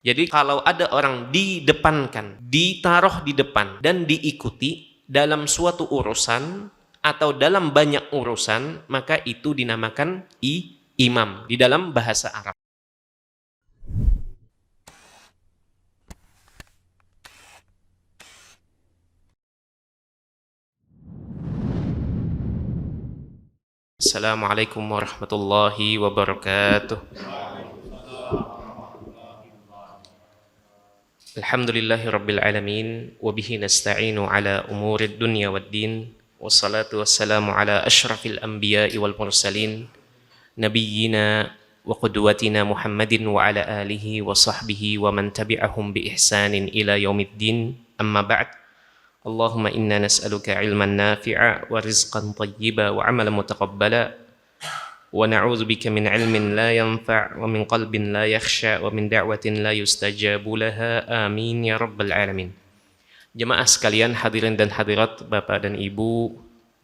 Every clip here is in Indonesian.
Jadi kalau ada orang didepankan, ditaruh di depan dan diikuti dalam suatu urusan atau dalam banyak urusan, maka itu dinamakan imam di dalam bahasa Arab. Assalamualaikum warahmatullahi wabarakatuh. Alhamdulillahi rabbil alamin wa bihi nasta'inu ala umurid dunya waddin wassalatu wassalamu ala asyrafil anbiya'i wal mursalin nabiyyina wa qudwatina Muhammadin wa ala alihi wa sahbihi wa man tabi'ahum bi ihsanin ila yaumiddin. Amma ba'd. Allahumma inna nas'aluka ilman nafi'a wa rizqan tayyiba wa amalan mutaqabbala wa na'udzu bika min ilmin la yanfa' wa min qalbin la yakhsha wa min da'watin la yustajabu laha. Amin ya rabbal alamin. Jemaah sekalian, hadirin dan hadirat, Bapak dan Ibu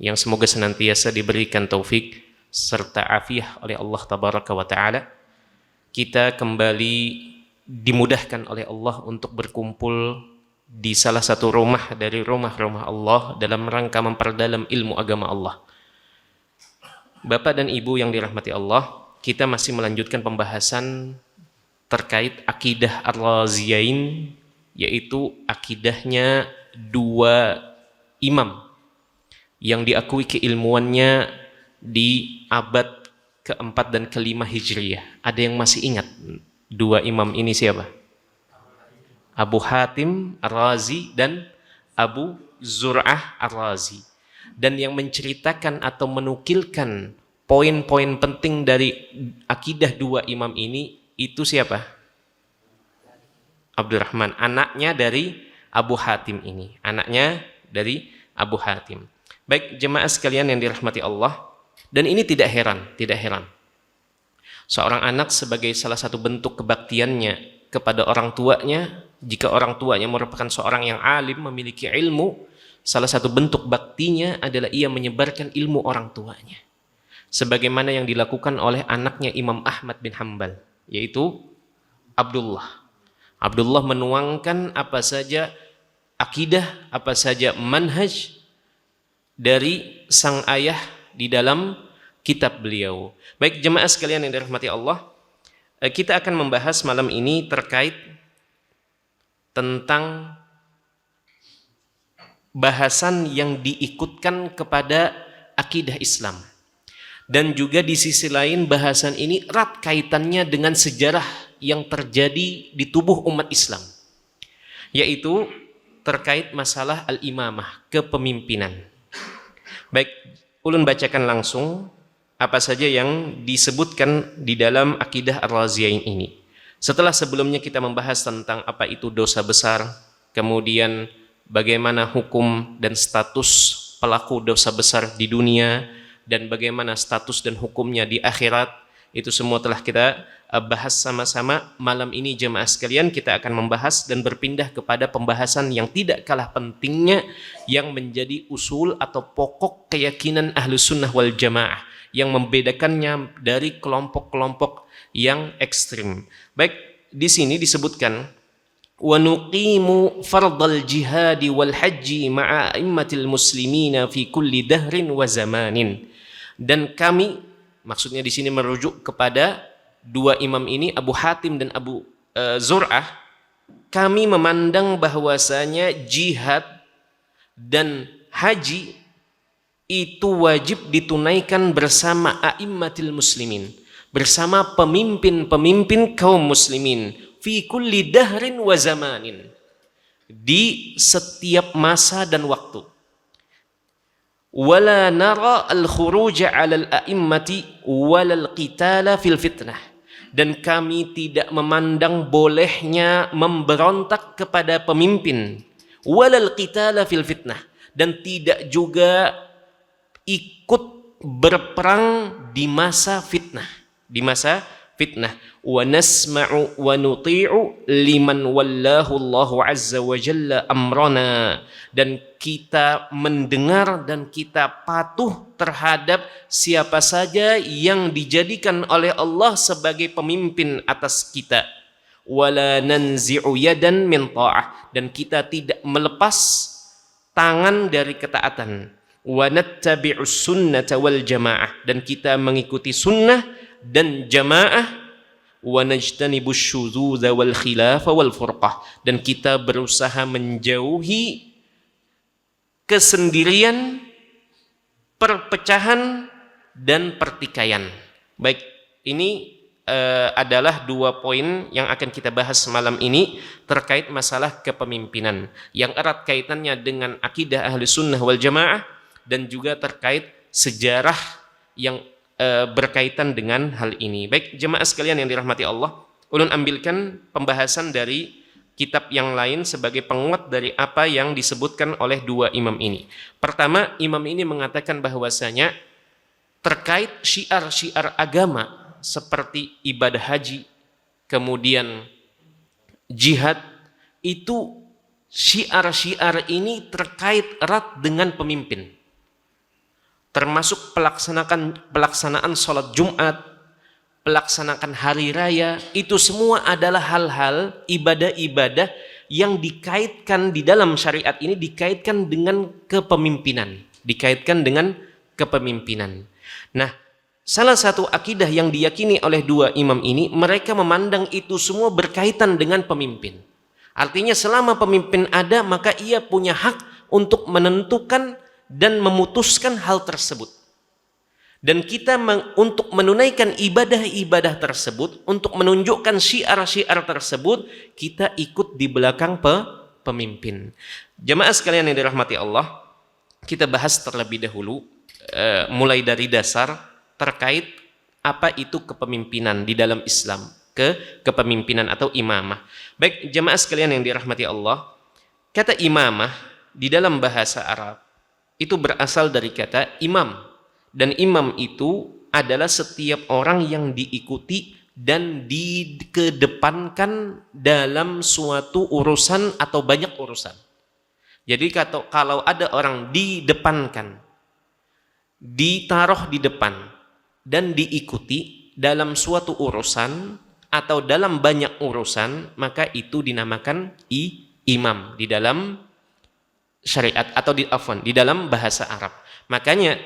yang semoga senantiasa diberikan taufik serta afiah oleh Allah tabaraka wa taala. Kita kembali dimudahkan oleh Allah untuk berkumpul di salah satu rumah dari rumah-rumah Allah dalam rangka memperdalam ilmu agama Allah. Bapak dan Ibu yang dirahmati Allah, kita masih melanjutkan pembahasan terkait akidah Ar-Raziyain, yaitu akidahnya dua imam yang diakui keilmuannya di abad keempat dan kelima Hijriyah. Ada yang masih ingat dua imam ini siapa? Abu Hatim Ar-Razi dan Abu Zur'ah Ar-Razi. Dan yang menceritakan atau menukilkan poin-poin penting dari akidah dua imam ini itu siapa? Abdurrahman, anaknya dari Abu Hatim ini. Anaknya dari Abu Hatim. Baik, jemaah sekalian yang dirahmati Allah. Dan ini tidak heran. Seorang anak sebagai salah satu bentuk kebaktiannya kepada orang tuanya, jika orang tuanya merupakan seorang yang alim, memiliki ilmu, salah satu bentuk baktinya adalah ia menyebarkan ilmu orang tuanya. Sebagaimana yang dilakukan oleh anaknya Imam Ahmad bin Hanbal, yaitu Abdullah. Abdullah menuangkan apa saja akidah, apa saja manhaj dari sang ayah di dalam kitab beliau. Baik, jemaah sekalian yang dirahmati Allah, kita akan membahas malam ini terkait tentang bahasan yang diikutkan kepada akidah Islam. Dan juga di sisi lain bahasan ini erat kaitannya dengan sejarah yang terjadi di tubuh umat Islam, yaitu terkait masalah al-imamah, kepemimpinan. Baik, ulun bacakan langsung apa saja yang disebutkan di dalam akidah Ar-Raziyain ini. Setelah sebelumnya kita membahas tentang apa itu dosa besar, kemudian bagaimana hukum dan status pelaku dosa besar di dunia, dan bagaimana status dan hukumnya di akhirat, itu semua telah kita bahas sama-sama. Malam ini jemaah sekalian kita akan membahas dan berpindah kepada pembahasan yang tidak kalah pentingnya, yang menjadi usul atau pokok keyakinan Ahlus Sunnah wal Jamaah, yang membedakannya dari kelompok-kelompok yang ekstrim. Baik, di sini disebutkan wa nuqimu fardal jihadi wal haji ma'a a'immatil muslimina fi kulli dahrin wa zamanin. Dan kami, maksudnya di sini merujuk kepada dua imam ini, Abu Hatim dan Abu Zur'ah, kami memandang bahwasanya jihad dan haji itu wajib ditunaikan bersama a'immatil muslimin, bersama pemimpin-pemimpin kaum muslimin, fi kulli dahrin wa zamanin, di setiap masa dan waktu. Wala nara al-khuruja 'ala al-a'immati wala al-qitala fil fitnah. Dan kami tidak memandang bolehnya memberontak kepada pemimpin, wala al-qitala fil fitnah, dan tidak juga ikut berperang di masa fitnah, wa nasma'u wa nuti'u liman wallahu Allahu azza wa jalla amrana, dan kita mendengar dan kita patuh terhadap siapa saja yang dijadikan oleh Allah sebagai pemimpin atas kita. wala nanzi'u yadan min ta'ah, dan kita tidak melepas tangan dari ketaatan, wa nattabi'us sunnata wal jamaah, dan kita mengikuti sunnah dan jamaah, wa najtanibus syudzuza wal khilafa wal furqah, dan kita berusaha menjauhi kesendirian, perpecahan dan pertikaian. Baik, ini adalah 2 poin yang akan kita bahas malam ini terkait masalah kepemimpinan yang erat kaitannya dengan akidah ahli sunnah wal jamaah, dan juga terkait sejarah yang berkaitan dengan hal ini. Baik jemaah sekalian yang dirahmati Allah, ulun ambilkan pembahasan dari kitab yang lain sebagai penguat dari apa yang disebutkan oleh 2 imam ini. Pertama, imam ini mengatakan bahwasanya terkait syiar-syiar agama seperti ibadah haji, kemudian jihad, itu syiar-syiar ini terkait erat dengan pemimpin. Termasuk pelaksanaan sholat Jumat, pelaksanaan hari raya, itu semua adalah hal-hal ibadah-ibadah yang dikaitkan di dalam syariat ini, dikaitkan dengan kepemimpinan. Nah, salah satu akidah yang diyakini oleh 2 imam ini, mereka memandang itu semua berkaitan dengan pemimpin. Artinya selama pemimpin ada, maka ia punya hak untuk menentukan dan memutuskan hal tersebut. Dan kita untuk menunaikan ibadah-ibadah tersebut, untuk menunjukkan syiar-syiar tersebut, kita ikut di belakang pemimpin. Jemaah sekalian yang dirahmati Allah, kita bahas terlebih dahulu mulai dari dasar terkait apa itu kepemimpinan di dalam Islam, kepemimpinan atau imamah. Baik jemaah sekalian yang dirahmati Allah, kata imamah di dalam bahasa Arab itu berasal dari kata imam, dan imam itu adalah setiap orang yang diikuti dan dikedepankan dalam suatu urusan atau banyak urusan. Jadi kalau ada orang didepankan, ditaruh di depan dan diikuti dalam suatu urusan atau dalam banyak urusan, maka itu dinamakan imam di dalam syariat atau di dalam bahasa Arab. Makanya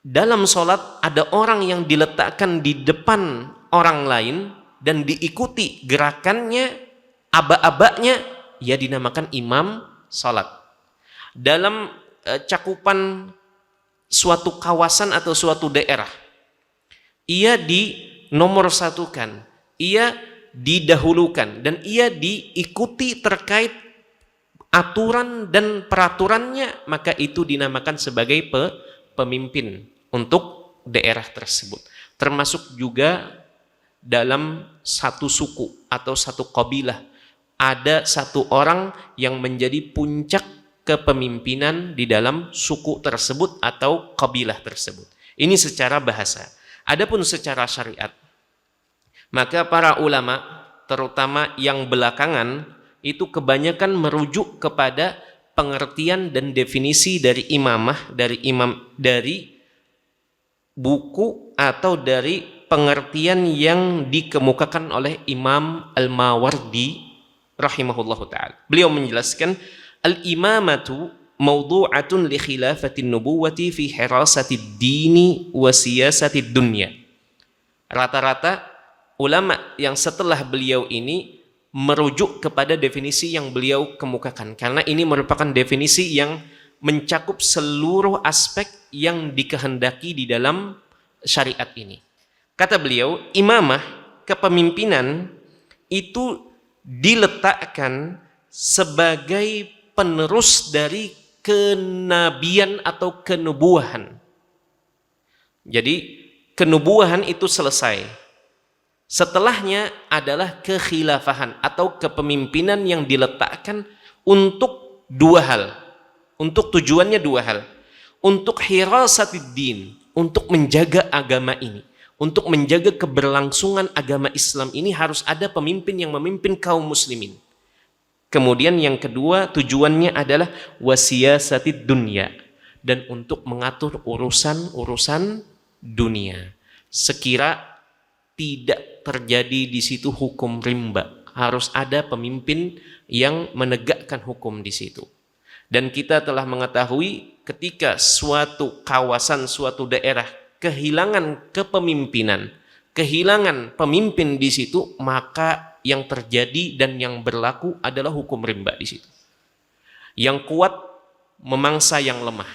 dalam sholat ada orang yang diletakkan di depan orang lain dan diikuti gerakannya, aba-abanya, ia dinamakan imam sholat. Dalam cakupan suatu kawasan atau suatu daerah, ia dinomorsatukan, ia didahulukan, dan ia diikuti terkait aturan dan peraturannya, maka itu dinamakan sebagai pemimpin untuk daerah tersebut. Termasuk juga dalam satu suku atau satu kabilah, ada satu orang yang menjadi puncak kepemimpinan di dalam suku tersebut atau kabilah tersebut. Ini secara bahasa. Adapun secara syariat, maka para ulama terutama yang belakangan itu kebanyakan merujuk kepada pengertian dan definisi dari imamah, dari buku atau dari pengertian yang dikemukakan oleh Imam Al-Mawardi rahimahullahu ta'ala. Beliau menjelaskan al-imamatu mawdu'atun li khilafatin nubuwati fi hirasatid dini wa siyasatid dunya. Rata-rata ulama yang setelah beliau ini merujuk kepada definisi yang beliau kemukakan, karena ini merupakan definisi yang mencakup seluruh aspek yang dikehendaki di dalam syariat ini. Kata beliau, imamah, kepemimpinan itu diletakkan sebagai penerus dari kenabian atau kenubuahan. Jadi kenubuahan itu selesai. Setelahnya adalah kekhilafahan atau kepemimpinan yang diletakkan untuk 2 hal. Untuk tujuannya 2 hal. Untuk hirasatid din, untuk menjaga agama ini. Untuk menjaga keberlangsungan agama Islam ini harus ada pemimpin yang memimpin kaum muslimin. Kemudian yang kedua tujuannya adalah wasiyasatid dunya, dan untuk mengatur urusan-urusan dunia sekira tidak terjadi di situ hukum rimba. Harus ada pemimpin yang menegakkan hukum di situ. Dan kita telah mengetahui ketika suatu kawasan, suatu daerah kehilangan kepemimpinan, kehilangan pemimpin di situ, maka yang terjadi dan yang berlaku adalah hukum rimba di situ. Yang kuat memangsa yang lemah,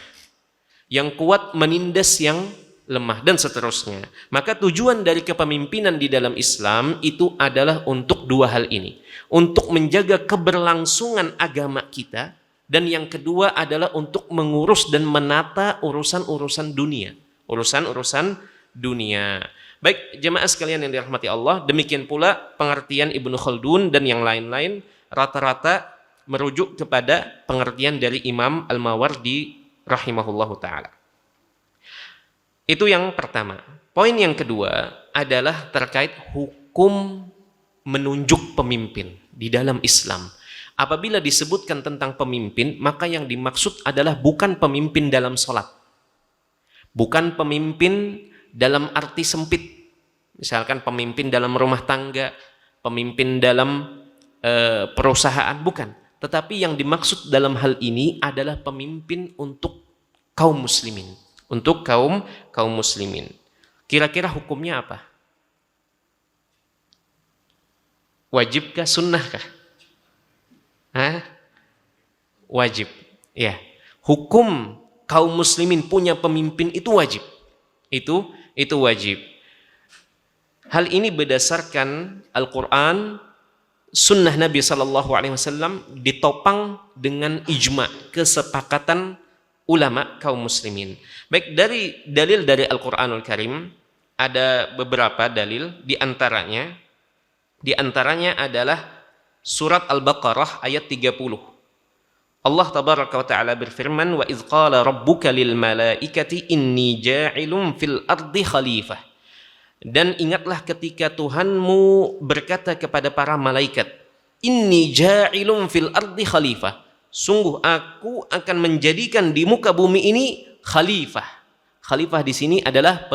yang kuat menindas yang lemah, dan seterusnya. Maka tujuan dari kepemimpinan di dalam Islam itu adalah untuk dua hal ini. Untuk menjaga keberlangsungan agama kita, dan yang kedua adalah untuk mengurus dan menata urusan-urusan dunia. Urusan-urusan dunia. Baik, jemaah sekalian yang dirahmati Allah, demikian pula pengertian Ibnu Khaldun dan yang lain-lain rata-rata merujuk kepada pengertian dari Imam Al-Mawardi rahimahullahu ta'ala. Itu yang pertama. Poin yang kedua adalah terkait hukum menunjuk pemimpin di dalam Islam. Apabila disebutkan tentang pemimpin, maka yang dimaksud adalah bukan pemimpin dalam sholat. Bukan pemimpin dalam arti sempit. Misalkan pemimpin dalam rumah tangga, pemimpin dalam perusahaan, bukan. Tetapi yang dimaksud dalam hal ini adalah pemimpin untuk kaum muslimin. Untuk kaum muslimin. Kira-kira hukumnya apa? Wajibkah, sunnahkah? Wajib. Ya. Hukum kaum muslimin punya pemimpin itu wajib. Itu wajib. Hal ini berdasarkan Al-Quran, sunnah Nabi SAW ditopang dengan ijma, kesepakatan ulama kaum muslimin. Baik, dari dalil dari Al-Quranul Karim ada beberapa dalil, di antaranya adalah surat Al-Baqarah ayat 30. Allah tabaraka wa ta'ala berfirman, wa idz qala rabbuka lil malaikati inni ja'ilun fil ardi khalifah. Dan ingatlah ketika Tuhanmu berkata kepada para malaikat, inni ja'ilun fil ardi khalifah. Sungguh aku akan menjadikan di muka bumi ini khalifah. Khalifah di sini adalah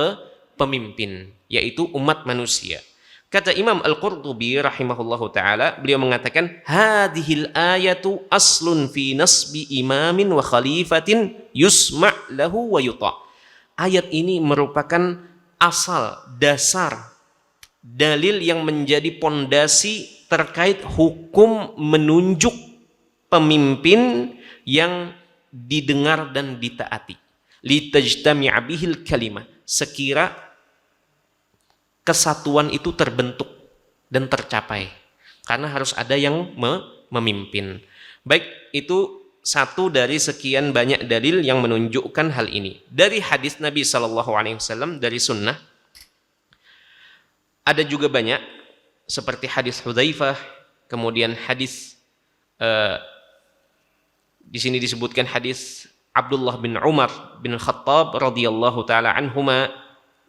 pemimpin, yaitu umat manusia. Kata Imam Al-Qurtubi rahimahullahu taala, beliau mengatakan, hadhil ayatu aslun fi nasbi imamin wa khalifatin yusma' lahu wa yuta'. Ayat ini merupakan asal, dasar, dalil yang menjadi pondasi terkait hukum menunjuk pemimpin yang didengar dan ditaati. Litajtami'a bihil kalimah, sekira kesatuan itu terbentuk dan tercapai, karena harus ada yang memimpin. Baik, itu satu dari sekian banyak dalil yang menunjukkan hal ini. Dari hadis Nabi SAW, dari sunnah, ada juga banyak, seperti hadis Hudzaifah, kemudian hadis di sini disebutkan hadis Abdullah bin Umar bin Khattab radhiyallahu taala anhuma.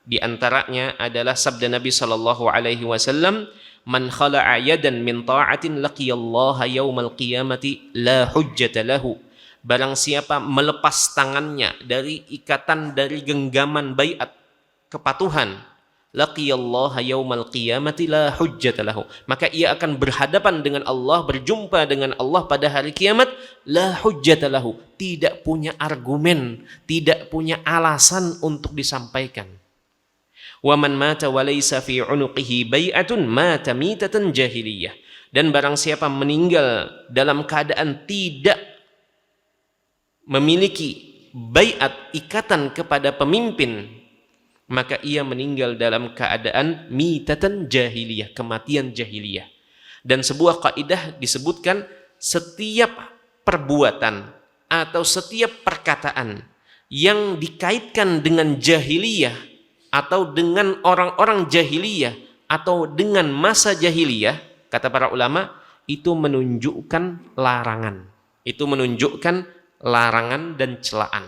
Di antaranya adalah sabda Nabi sallallahu alaihi wasallam, man khala'a yadan min ta'atin laqiyallaha yaumal qiyamati la hujjata lahu. Barang siapa melepas tangannya dari ikatan, dari genggaman baiat kepatuhan, laqiyallaha yaumal qiyamati la hujjata lahu, maka ia akan berhadapan dengan Allah, berjumpa dengan Allah pada hari kiamat, la hujjata lahu, tidak punya argumen, tidak punya alasan untuk disampaikan. Wa man mata wa laysa fi 'unuqihi bai'atun mata mitatan jahiliyah. Dan barang siapa meninggal dalam keadaan tidak memiliki baiat, ikatan kepada pemimpin, maka ia meninggal dalam keadaan mitatan jahiliyah, kematian jahiliyah. Dan sebuah kaidah disebutkan, setiap perbuatan atau setiap perkataan yang dikaitkan dengan jahiliyah atau dengan orang-orang jahiliyah atau dengan masa jahiliyah, kata para ulama, itu menunjukkan larangan. Itu menunjukkan larangan dan celaan.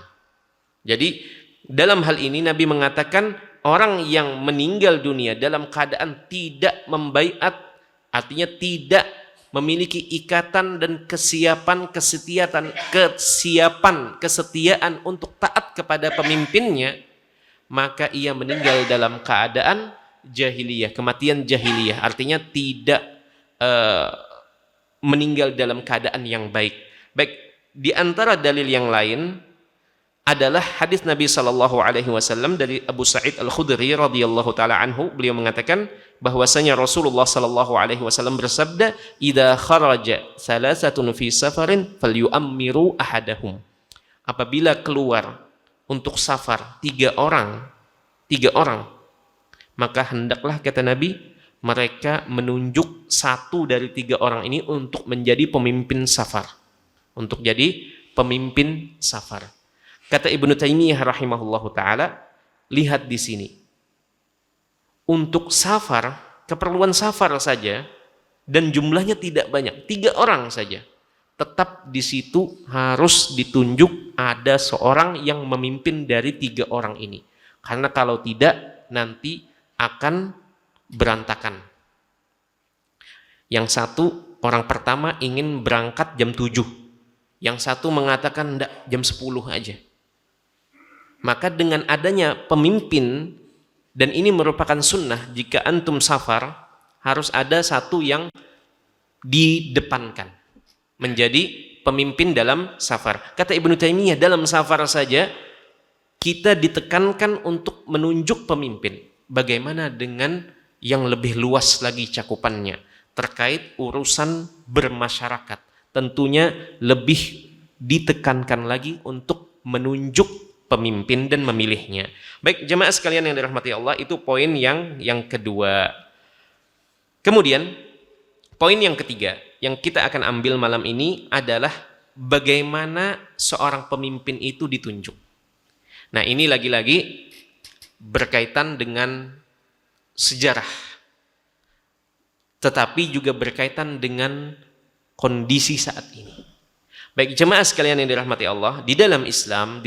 Jadi dalam hal ini Nabi mengatakan, orang yang meninggal dunia dalam keadaan tidak membaiat, artinya tidak memiliki ikatan dan kesetiaan untuk taat kepada pemimpinnya, maka ia meninggal dalam keadaan jahiliyah, kematian jahiliyah, artinya tidak meninggal dalam keadaan yang baik. Baik, di antara dalil yang lain adalah hadis Nabi sallallahu alaihi wasallam dari Abu Sa'id Al-Khudri radhiyallahu taala anhu. Beliau mengatakan bahwasanya Rasulullah sallallahu alaihi wasallam bersabda, "Idza kharaja thalathatun fi safarin falyu'ammiru ahadahum." Apabila keluar untuk safar tiga orang, maka hendaklah, kata Nabi, mereka menunjuk satu dari tiga orang ini untuk menjadi pemimpin safar. Untuk jadi pemimpin safar. Kata Ibnu Taimiyah rahimahullahu taala, lihat di sini. Untuk safar, keperluan safar saja, dan jumlahnya tidak banyak, 3 orang saja. Tetap di situ harus ditunjuk ada seorang yang memimpin dari 3 orang ini. Karena kalau tidak, nanti akan berantakan. Yang satu, orang pertama ingin berangkat jam 7. Yang satu mengatakan enggak, jam 10 aja. Maka dengan adanya pemimpin, dan ini merupakan sunnah, jika antum safar, harus ada satu yang didepankan, menjadi pemimpin dalam safar. Kata Ibnu Taimiyah, dalam safar saja, kita ditekankan untuk menunjuk pemimpin. Bagaimana dengan yang lebih luas lagi cakupannya, terkait urusan bermasyarakat. Tentunya lebih ditekankan lagi untuk menunjuk pemimpin dan memilihnya. Baik, jemaah sekalian yang dirahmati Allah, itu poin yang kedua. Kemudian poin yang ketiga yang kita akan ambil malam ini adalah bagaimana seorang pemimpin itu ditunjuk. Nah, ini lagi-lagi berkaitan dengan sejarah, tetapi juga berkaitan dengan kondisi saat ini. Baik, jemaah sekalian yang dirahmati Allah, di dalam Islam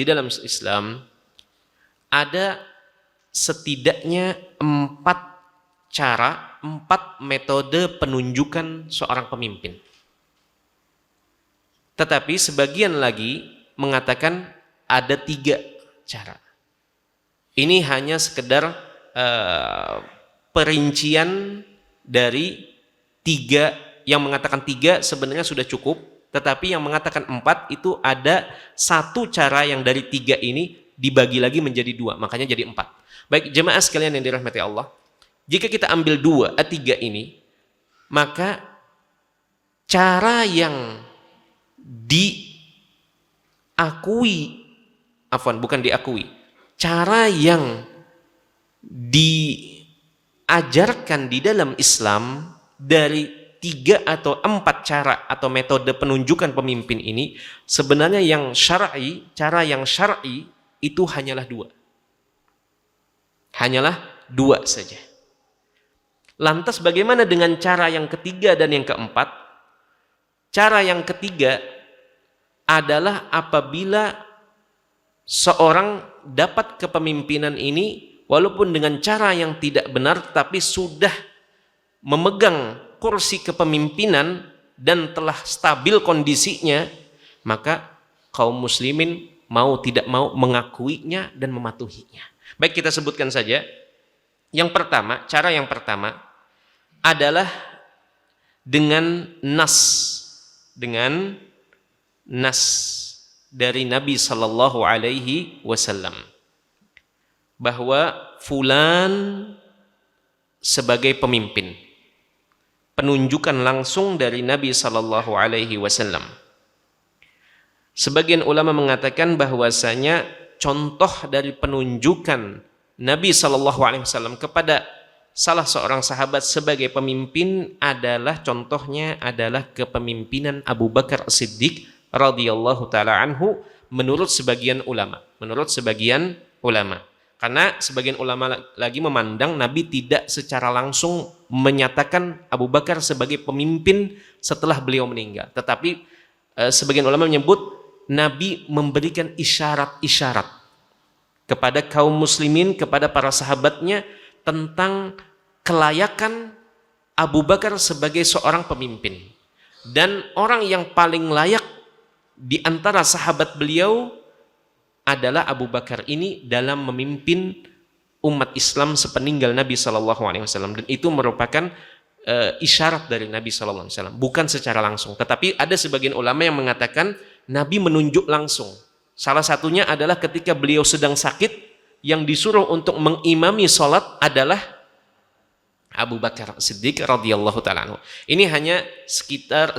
ada setidaknya 4 cara, 4 metode penunjukan seorang pemimpin. Tetapi sebagian lagi mengatakan ada 3 cara. Ini hanya sekedar perincian dari 3, yang mengatakan 3 sebenarnya sudah cukup. Tetapi yang mengatakan 4 itu ada 1 cara yang dari 3 ini dibagi lagi menjadi 2, makanya jadi 4. Baik, jemaah sekalian yang dirahmati Allah, jika kita ambil 3 ini, maka cara yang cara yang diajarkan di dalam Islam dari 3 atau 4 cara atau metode penunjukan pemimpin ini, sebenarnya cara yang syar'i itu hanyalah 2. Hanyalah 2 saja. Lantas bagaimana dengan cara yang ketiga dan yang keempat? Cara yang ketiga adalah apabila seorang dapat kepemimpinan ini walaupun dengan cara yang tidak benar, tapi sudah memegang kursi kepemimpinan dan telah stabil kondisinya, maka kaum muslimin mau tidak mau mengakuinya dan mematuhinya. Baik, kita sebutkan saja. Yang pertama, cara yang pertama adalah dengan nas dari Nabi sallallahu alaihi wasallam bahwa fulan sebagai pemimpin. Penunjukan langsung dari Nabi sallallahu alaihi wasallam. Sebagian ulama mengatakan bahwasanya contoh dari penunjukan Nabi sallallahu alaihi wasallam kepada salah seorang sahabat sebagai pemimpin adalah, contohnya adalah kepemimpinan Abu Bakar As-Siddiq radhiyallahu taala anhu menurut sebagian ulama. Karena sebagian ulama lagi memandang Nabi tidak secara langsung menyatakan Abu Bakar sebagai pemimpin setelah beliau meninggal. Tetapi sebagian ulama menyebut Nabi memberikan isyarat-isyarat kepada kaum muslimin, kepada para sahabatnya tentang kelayakan Abu Bakar sebagai seorang pemimpin. Dan orang yang paling layak di antara sahabat beliau adalah Abu Bakar ini dalam memimpin umat Islam sepeninggal Nabi SAW, dan itu merupakan isyarat dari Nabi SAW, bukan secara langsung. Tetapi ada sebagian ulama yang mengatakan Nabi menunjuk langsung. Salah satunya adalah ketika beliau sedang sakit, yang disuruh untuk mengimami sholat adalah Abu Bakar Siddiq radhiyallahu ta'ala anhu. Ini hanya sekedar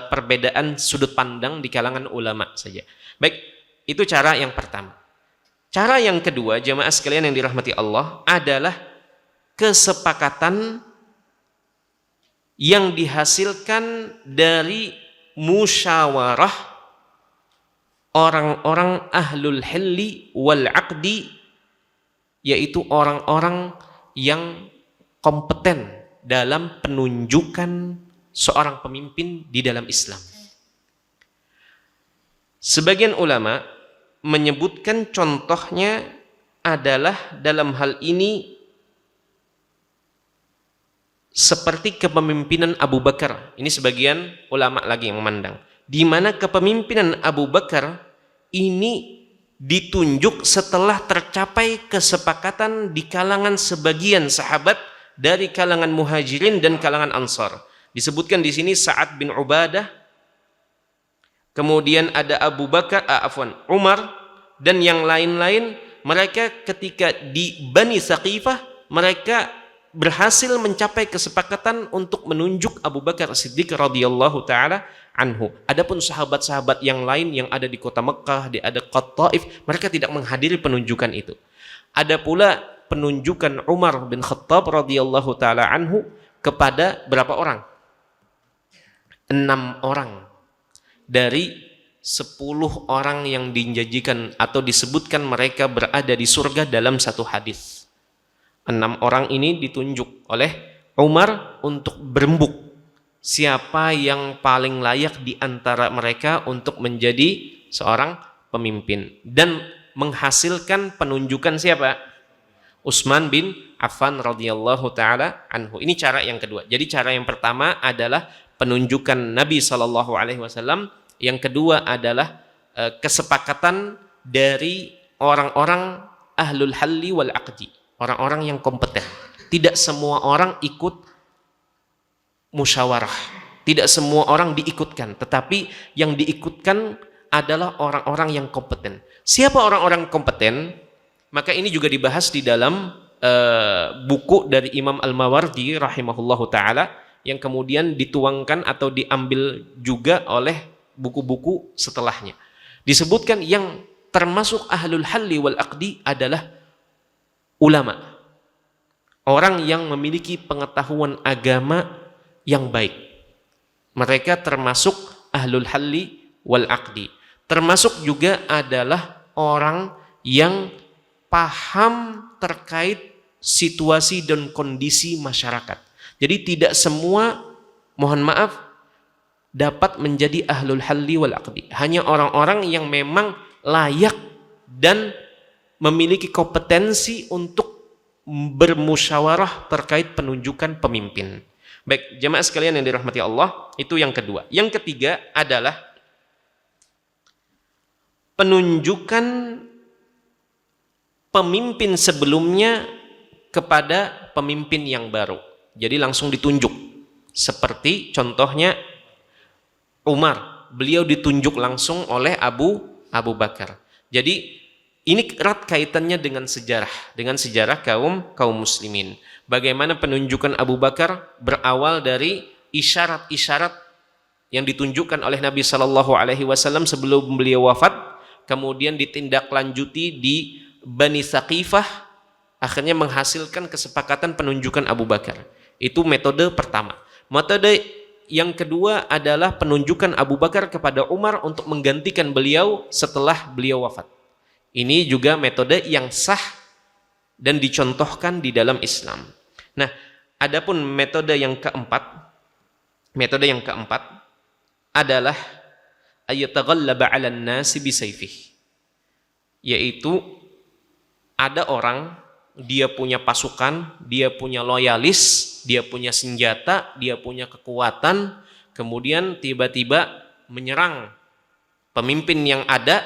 perbedaan sudut pandang di kalangan ulama saja. Baik, itu cara yang pertama. Cara yang kedua, jamaah sekalian yang dirahmati Allah, adalah kesepakatan yang dihasilkan dari musyawarah orang-orang ahlul hilli wal aqdi, yaitu orang-orang yang kompeten dalam penunjukan seorang pemimpin di dalam Islam. Sebagian ulama menyebutkan contohnya adalah dalam hal ini seperti kepemimpinan Abu Bakar. Ini sebagian ulama lagi yang memandang, di mana kepemimpinan Abu Bakar ini ditunjuk setelah tercapai kesepakatan di kalangan sebagian sahabat dari kalangan Muhajirin dan kalangan Ansar. Disebutkan di sini Sa'ad bin Ubadah, kemudian ada Abu Bakar, Umar, dan yang lain-lain. Mereka ketika di Bani Saqifah, mereka berhasil mencapai kesepakatan untuk menunjuk Abu Bakar Siddiq radhiyallahu ta'ala anhu. Adapun sahabat-sahabat yang lain yang ada di kota Mekah, ada kota Taif, mereka tidak menghadiri penunjukan itu. Ada pula penunjukan Umar bin Khattab radhiyallahu ta'ala anhu kepada berapa orang? 6 orang dari 10 orang yang dijanjikan atau disebutkan mereka berada di surga dalam satu hadis. 6 orang ini ditunjuk oleh Umar untuk berembuk siapa yang paling layak di antara mereka untuk menjadi seorang pemimpin, dan menghasilkan penunjukan siapa? Utsman bin Affan radhiyallahu taala anhu. Ini cara yang kedua. Jadi cara yang pertama adalah penunjukan Nabi sallallahu alaihi wasallam, yang kedua adalah kesepakatan dari orang-orang ahlul halli wal aqdi, orang-orang yang kompeten. Tidak semua orang ikut musyawarah, tidak semua orang diikutkan, tetapi yang diikutkan adalah orang-orang yang kompeten. Siapa orang-orang kompeten? Maka ini juga dibahas di dalam buku dari Imam Al-Mawardi rahimahullahu ta'ala, yang kemudian dituangkan atau diambil juga oleh buku-buku setelahnya. Disebutkan yang termasuk ahlul halli wal aqdi adalah ulama, orang yang memiliki pengetahuan agama yang baik. Mereka termasuk ahlul halli wal aqdi. Termasuk juga adalah orang yang paham terkait situasi dan kondisi masyarakat. Jadi tidak semua, mohon maaf, dapat menjadi ahlul halli wal aqdi. Hanya orang-orang yang memang layak dan memiliki kompetensi untuk bermusyawarah terkait penunjukan pemimpin. Baik, jemaah sekalian yang dirahmati Allah, itu yang kedua. Yang ketiga adalah penunjukan pemimpin sebelumnya kepada pemimpin yang baru. Jadi langsung ditunjuk. Seperti contohnya Umar, beliau ditunjuk langsung oleh Abu Bakar. Jadi ini erat kaitannya dengan sejarah kaum muslimin. Bagaimana penunjukan Abu Bakar berawal dari isyarat-isyarat yang ditunjukkan oleh Nabi Shallallahu Alaihi Wasallam sebelum beliau wafat, kemudian ditindaklanjuti di Bani Saqifah, akhirnya menghasilkan kesepakatan penunjukan Abu Bakar. Itu metode pertama. Metode yang kedua adalah penunjukan Abu Bakar kepada Umar untuk menggantikan beliau setelah beliau wafat. Ini juga metode yang sah dan dicontohkan di dalam Islam. Nah, adapun metode yang keempat adalah ayataghallaba 'alan nasi bisayfihi. Yaitu ada orang, dia punya pasukan, dia punya loyalis, dia punya senjata, dia punya kekuatan, kemudian tiba-tiba menyerang pemimpin yang ada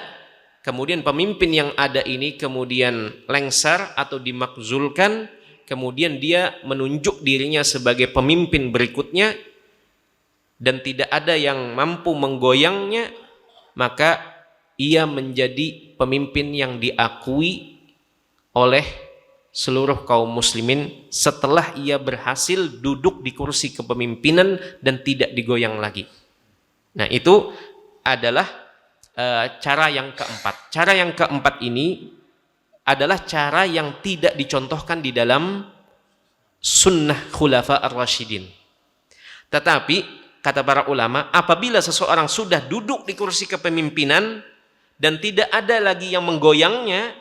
kemudian pemimpin yang ada ini kemudian lengser atau dimakzulkan, kemudian dia menunjuk dirinya sebagai pemimpin berikutnya dan tidak ada yang mampu menggoyangnya, maka ia menjadi pemimpin yang diakui oleh seluruh kaum muslimin setelah ia berhasil duduk di kursi kepemimpinan dan tidak digoyang lagi. Nah, itu adalah cara yang keempat. Cara yang keempat ini adalah cara yang tidak dicontohkan di dalam sunnah khulafa ar-rasyidin. Tetapi kata para ulama, apabila seseorang sudah duduk di kursi kepemimpinan dan tidak ada lagi yang menggoyangnya,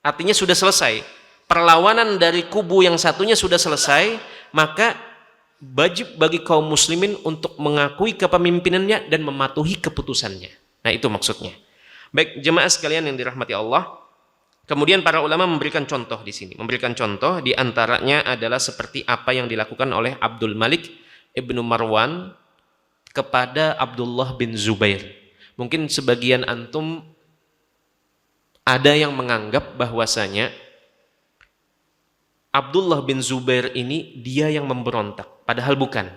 artinya sudah selesai. Perlawanan dari kubu yang satunya sudah selesai, maka wajib bagi kaum muslimin untuk mengakui kepemimpinannya dan mematuhi keputusannya. Nah, itu maksudnya. Baik, jemaah sekalian yang dirahmati Allah. Kemudian para ulama memberikan contoh di sini. Memberikan contoh di antaranya adalah seperti apa yang dilakukan oleh Abdul Malik Ibnu Marwan kepada Abdullah bin Zubair. Mungkin sebagian antum ada yang menganggap bahwasanya Abdullah bin Zubair ini dia yang memberontak, padahal bukan.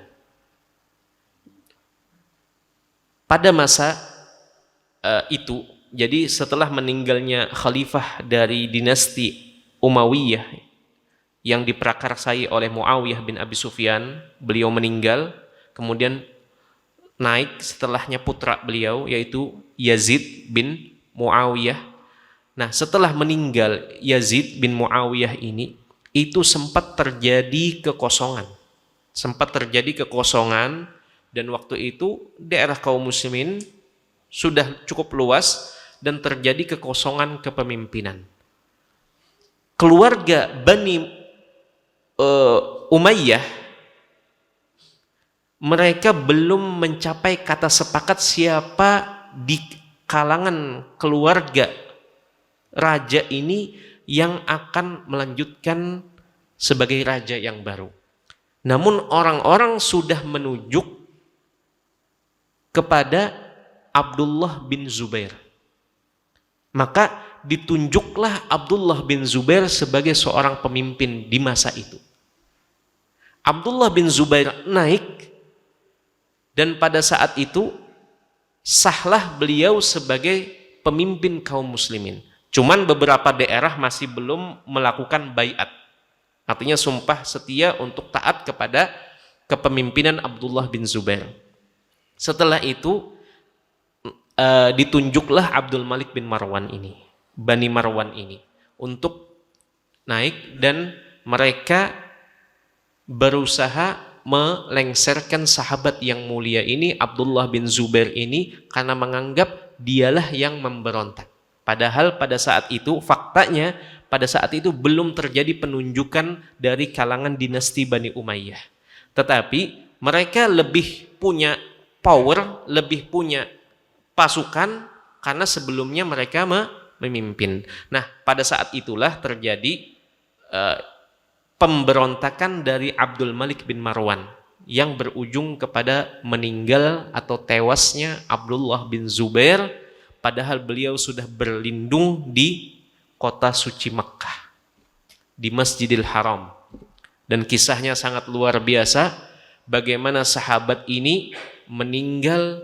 Pada masa itu, jadi setelah meninggalnya khalifah dari dinasti Umayyah yang diprakarsai oleh Muawiyah bin Abi Sufyan, beliau meninggal, kemudian naik setelahnya putra beliau yaitu Yazid bin Muawiyah. Nah, setelah meninggal Yazid bin Muawiyah ini, itu sempat terjadi kekosongan. Sempat terjadi kekosongan dan waktu itu daerah kaum muslimin sudah cukup luas dan terjadi kekosongan kepemimpinan. Keluarga Bani Umayyah, mereka belum mencapai kata sepakat siapa di kalangan keluarga raja ini yang akan melanjutkan sebagai raja yang baru. Namun orang-orang sudah menunjuk kepada Abdullah bin Zubair. Maka ditunjuklah Abdullah bin Zubair sebagai seorang pemimpin di masa itu. Abdullah bin Zubair naik dan pada saat itu sahlah beliau sebagai pemimpin kaum muslimin. Cuman beberapa daerah masih belum melakukan baiat. Artinya sumpah setia untuk taat kepada kepemimpinan Abdullah bin Zubair. Setelah itu ditunjuklah Abdul Malik bin Marwan ini, Bani Marwan ini, untuk naik dan mereka berusaha melengserkan sahabat yang mulia ini, Abdullah bin Zubair ini, karena menganggap dialah yang memberontak. Padahal pada saat itu, faktanya pada saat itu belum terjadi penunjukan dari kalangan dinasti Bani Umayyah. Tetapi mereka lebih punya power, lebih punya pasukan karena sebelumnya mereka memimpin. Nah, pada saat itulah terjadi pemberontakan dari Abdul Malik bin Marwan yang berujung kepada meninggal atau tewasnya Abdullah bin Zubair, padahal beliau sudah berlindung di kota suci Makkah, di Masjidil Haram. Dan kisahnya sangat luar biasa, bagaimana sahabat ini meninggal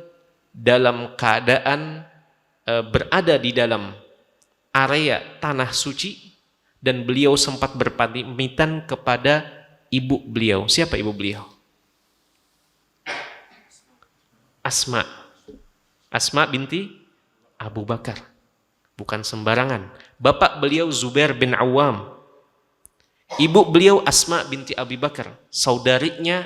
dalam keadaan berada di dalam area tanah suci, dan beliau sempat berpamitan kepada ibu beliau. Siapa ibu beliau? Asma binti Abu Bakar. Bukan sembarangan. Bapak beliau Zubair bin Awam. Ibu beliau Asma binti Abi Bakar, saudarinya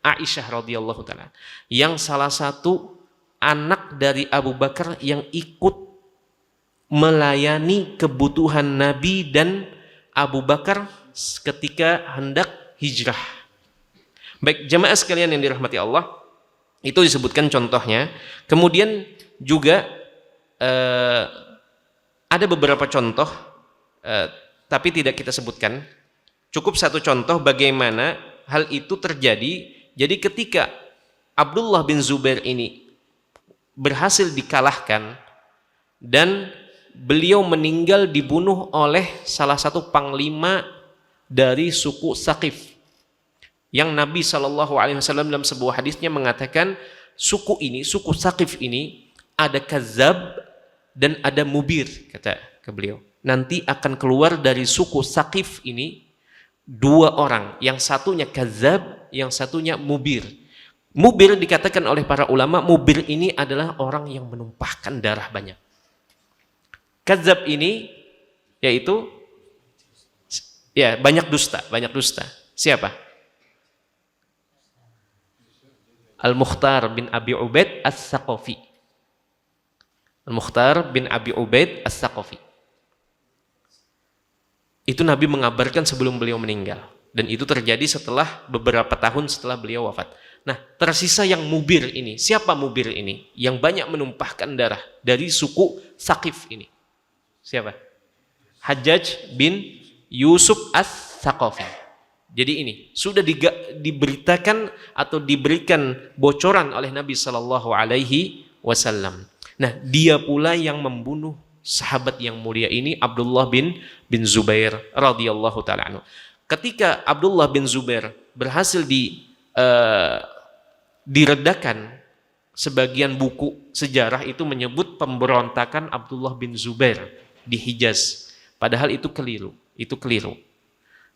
Aisyah radhiyallahu taala, yang salah satu anak dari Abu Bakar yang ikut melayani kebutuhan Nabi dan Abu Bakar ketika hendak hijrah. Baik, jemaah sekalian yang dirahmati Allah, itu disebutkan contohnya. Kemudian juga ada beberapa contoh, tapi tidak kita sebutkan. Cukup satu contoh bagaimana hal itu terjadi. Jadi ketika Abdullah bin Zubair ini berhasil dikalahkan dan beliau meninggal dibunuh oleh salah satu panglima dari suku Saqif, yang Nabi SAW dalam sebuah hadisnya mengatakan suku Saqif ini ada kadzab dan ada mubir, kata ke beliau. Nanti akan keluar dari suku Saqif ini dua orang, yang satunya kadzab, yang satunya mubir. Mubir dikatakan oleh para ulama, mubir ini adalah orang yang menumpahkan darah banyak. Kadzab ini yaitu ya banyak dusta. Siapa? Al-Mukhtar bin Abi Ubaid As-Saqafi. Al-Mukhtar bin Abi Ubaid As-Saqafi. Itu Nabi mengabarkan sebelum beliau meninggal, dan itu terjadi setelah beberapa tahun setelah beliau wafat. Nah, tersisa yang mubir ini. Siapa mubir ini? Yang banyak menumpahkan darah dari suku Saqif ini. Siapa? Hajjaj bin Yusuf As-Saqafi. Jadi ini sudah diberitakan atau diberikan bocoran oleh Nabi Shallallahu Alaihi Wasallam. Nah, dia pula yang membunuh sahabat yang mulia ini, Abdullah bin Zubair radhiyallahu taala anhu. Ketika Abdullah bin Zubair berhasil diredakan, sebagian buku sejarah itu menyebut pemberontakan Abdullah bin Zubair di Hijaz. Padahal itu keliru.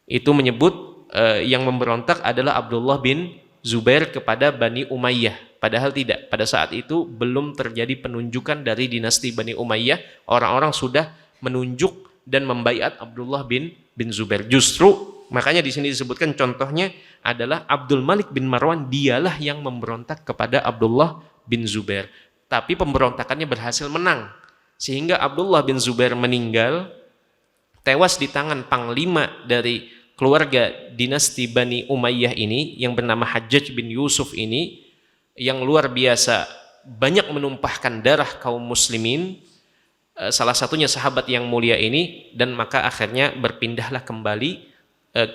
Itu menyebut yang memberontak adalah Abdullah bin Zubair kepada Bani Umayyah. Padahal tidak. Pada saat itu belum terjadi penunjukan dari dinasti Bani Umayyah. Orang-orang sudah menunjuk dan membaiat Abdullah bin Zubair. Justru makanya di sini disebutkan contohnya adalah Abdul Malik bin Marwan, dialah yang memberontak kepada Abdullah bin Zubair. Tapi pemberontakannya berhasil menang. Sehingga Abdullah bin Zubair meninggal, tewas di tangan panglima dari keluarga dinasti Bani Umayyah ini yang bernama Hajjaj bin Yusuf ini, yang luar biasa banyak menumpahkan darah kaum muslimin, salah satunya sahabat yang mulia ini, dan maka akhirnya berpindahlah kembali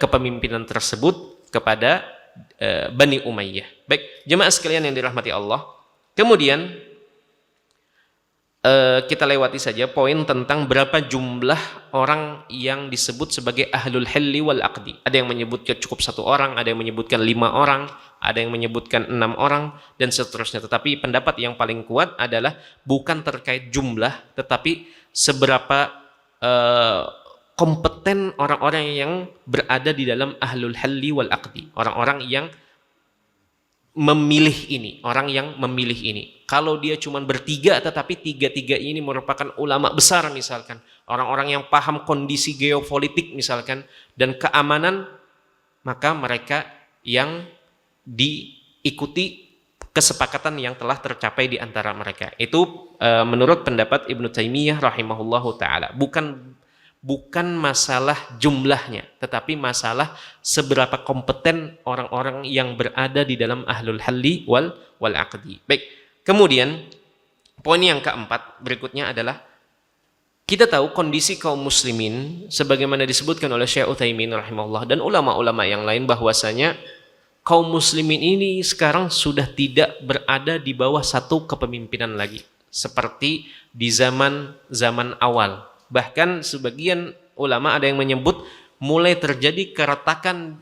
kepemimpinan tersebut kepada Bani Umayyah. Baik, jemaah sekalian yang dirahmati Allah. Kemudian kita lewati saja poin tentang berapa jumlah orang yang disebut sebagai ahlul hilli wal aqdi. Ada yang menyebutkan cukup 1 orang, ada yang menyebutkan 5 orang, ada yang menyebutkan 6 orang, dan seterusnya. Tetapi pendapat yang paling kuat adalah bukan terkait jumlah, tetapi seberapa kompeten orang-orang yang berada di dalam ahlul hilli wal aqdi. Orang-orang yang memilih ini, orang yang memilih ini. Kalau dia cuma bertiga, tetapi tiga-tiga ini merupakan ulama besar misalkan, orang-orang yang paham kondisi geopolitik misalkan, dan keamanan, maka mereka yang diikuti kesepakatan yang telah tercapai di antara mereka. Itu menurut pendapat Ibnu Taimiyah rahimahullahu ta'ala. Bukan masalah jumlahnya, tetapi masalah seberapa kompeten orang-orang yang berada di dalam ahlul halli wal aqdi. Baik, kemudian poin yang keempat berikutnya adalah kita tahu kondisi kaum muslimin sebagaimana disebutkan oleh Syekh Utsaimin rahimahullah dan ulama-ulama yang lain, bahwasanya kaum muslimin ini sekarang sudah tidak berada di bawah satu kepemimpinan lagi seperti di zaman awal. Bahkan sebagian ulama ada yang menyebut mulai terjadi keretakan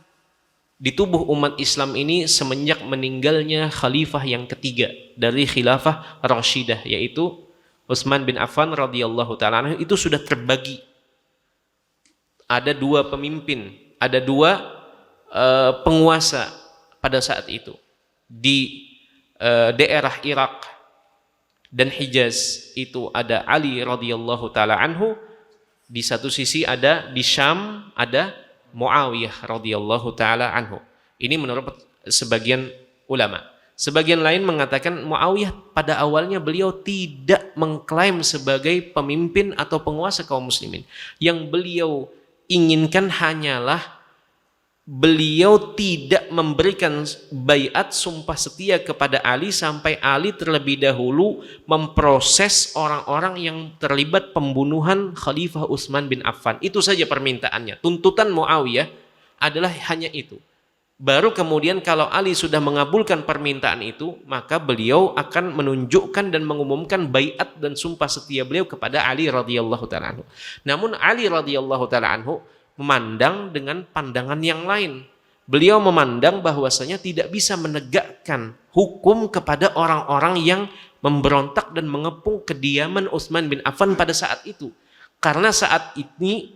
di tubuh umat Islam ini semenjak meninggalnya khalifah yang ketiga dari khilafah Rashidah, yaitu Utsman bin Affan radhiyallahu ta'ala anhu. Itu sudah terbagi. Ada 2 pemimpin, ada 2 penguasa pada saat itu. Di daerah Irak dan Hijaz itu ada Ali radhiyallahu ta'ala anhu, di satu sisi ada di Syam ada Muawiyah radhiyallahu ta'ala anhu. Ini menurut sebagian ulama. Sebagian lain mengatakan Muawiyah pada awalnya beliau tidak mengklaim sebagai pemimpin atau penguasa kaum muslimin. Yang beliau inginkan hanyalah beliau tidak memberikan baiat sumpah setia kepada Ali sampai Ali terlebih dahulu memproses orang-orang yang terlibat pembunuhan Khalifah Utsman bin Affan. Itu saja permintaannya. Tuntutan Muawiyah adalah hanya itu. Baru kemudian kalau Ali sudah mengabulkan permintaan itu, maka beliau akan menunjukkan dan mengumumkan baiat dan sumpah setia beliau kepada Ali radhiyallahu taala anhu. Namun Ali radhiyallahu taala anhu memandang dengan pandangan yang lain. Beliau memandang bahwasanya tidak bisa menegakkan hukum kepada orang-orang yang memberontak dan mengepung kediaman Utsman bin Affan pada saat itu. Karena saat ini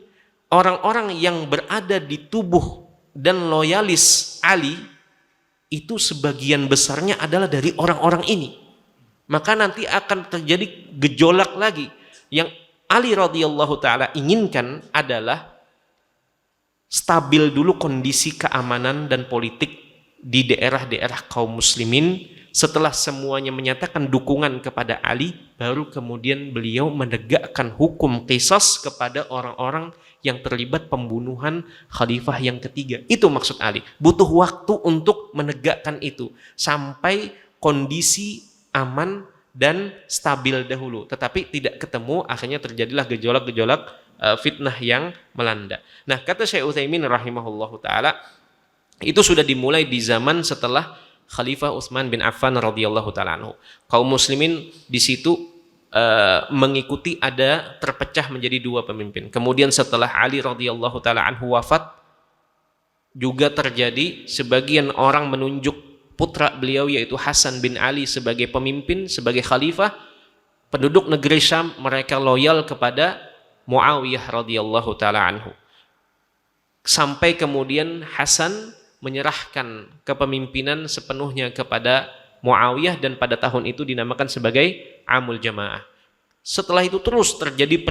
orang-orang yang berada di tubuh dan loyalis Ali itu sebagian besarnya adalah dari orang-orang ini. Maka nanti akan terjadi gejolak lagi. Yang Ali radhiyallahu taala inginkan adalah stabil dulu kondisi keamanan dan politik di daerah-daerah kaum muslimin. Setelah semuanya menyatakan dukungan kepada Ali, baru kemudian beliau menegakkan hukum qisas kepada orang-orang yang terlibat pembunuhan khalifah yang ketiga. Itu maksud Ali. Butuh waktu untuk menegakkan itu sampai kondisi aman dan stabil dahulu. Tetapi tidak ketemu, akhirnya terjadilah gejolak-gejolak fitnah yang melanda. Nah, kata Syekh Utsaimin rahimahullahu taala, itu sudah dimulai di zaman setelah Khalifah Utsman bin Affan radhiyallahu taala anhu. Kaum muslimin di situ mengikuti ada terpecah menjadi dua pemimpin. Kemudian setelah Ali radhiyallahu taala anhu wafat, juga terjadi sebagian orang menunjuk putra beliau yaitu Hasan bin Ali sebagai pemimpin, sebagai khalifah. Penduduk negeri Syam mereka loyal kepada Muawiyah radhiyallahu taala anhu. Sampai kemudian Hasan menyerahkan kepemimpinan sepenuhnya kepada Muawiyah dan pada tahun itu dinamakan sebagai Amul Jamaah. Setelah itu terus terjadi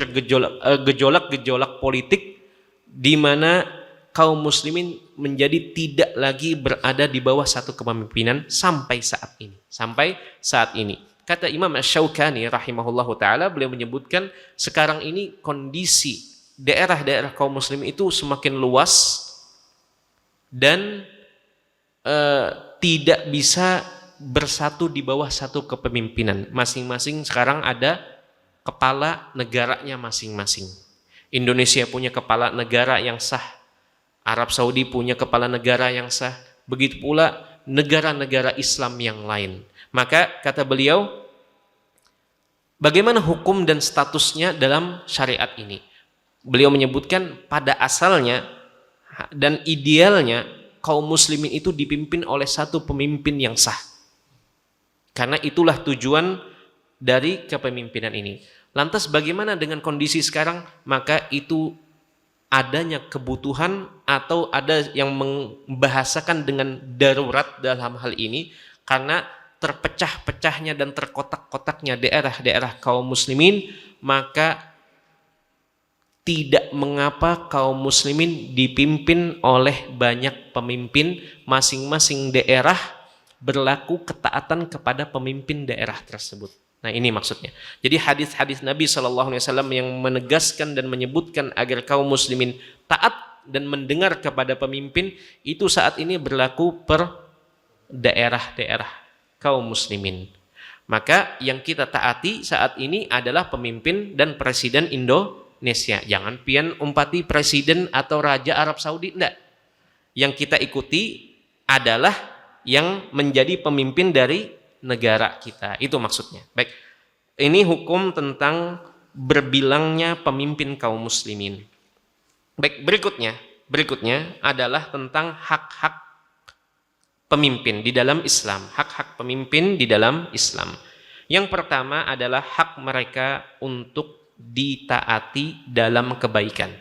gejolak-gejolak politik di mana kaum muslimin menjadi tidak lagi berada di bawah satu kepemimpinan sampai saat ini. Sampai saat ini. Kata Imam Asy-Syaukani rahimahullahu taala, beliau menyebutkan sekarang ini kondisi daerah-daerah kaum muslimin itu semakin luas dan tidak bisa bersatu di bawah satu kepemimpinan. Masing-masing sekarang ada kepala negaranya masing-masing. Indonesia punya kepala negara yang sah. Arab Saudi punya kepala negara yang sah. Begitu pula negara-negara Islam yang lain. Maka kata beliau, bagaimana hukum dan statusnya dalam syariat ini? Beliau menyebutkan pada asalnya dan idealnya kaum muslimin itu dipimpin oleh satu pemimpin yang sah. Karena itulah tujuan dari kepemimpinan ini. Lantas bagaimana dengan kondisi sekarang? Maka itu adanya kebutuhan atau ada yang membahasakan dengan darurat dalam hal ini karena terpecah-pecahnya dan terkotak-kotaknya daerah-daerah kaum muslimin, maka tidak mengapa kaum muslimin dipimpin oleh banyak pemimpin, masing-masing daerah berlaku ketaatan kepada pemimpin daerah tersebut. Nah, ini maksudnya. Jadi hadis-hadis Nabi SAW yang menegaskan dan menyebutkan agar kaum muslimin taat dan mendengar kepada pemimpin itu saat ini berlaku per daerah-daerah kaum muslimin. Maka yang kita taati saat ini adalah pemimpin dan presiden Indonesia. Jangan pian umpati presiden atau raja Arab Saudi, enggak. Yang kita ikuti adalah yang menjadi pemimpin dari negara kita. Itu maksudnya. Baik. Ini hukum tentang berbilangnya pemimpin kaum muslimin. Baik, berikutnya adalah tentang hak-hak pemimpin di dalam Islam. Hak-hak pemimpin di dalam Islam. Yang pertama adalah hak mereka untuk ditaati dalam kebaikan.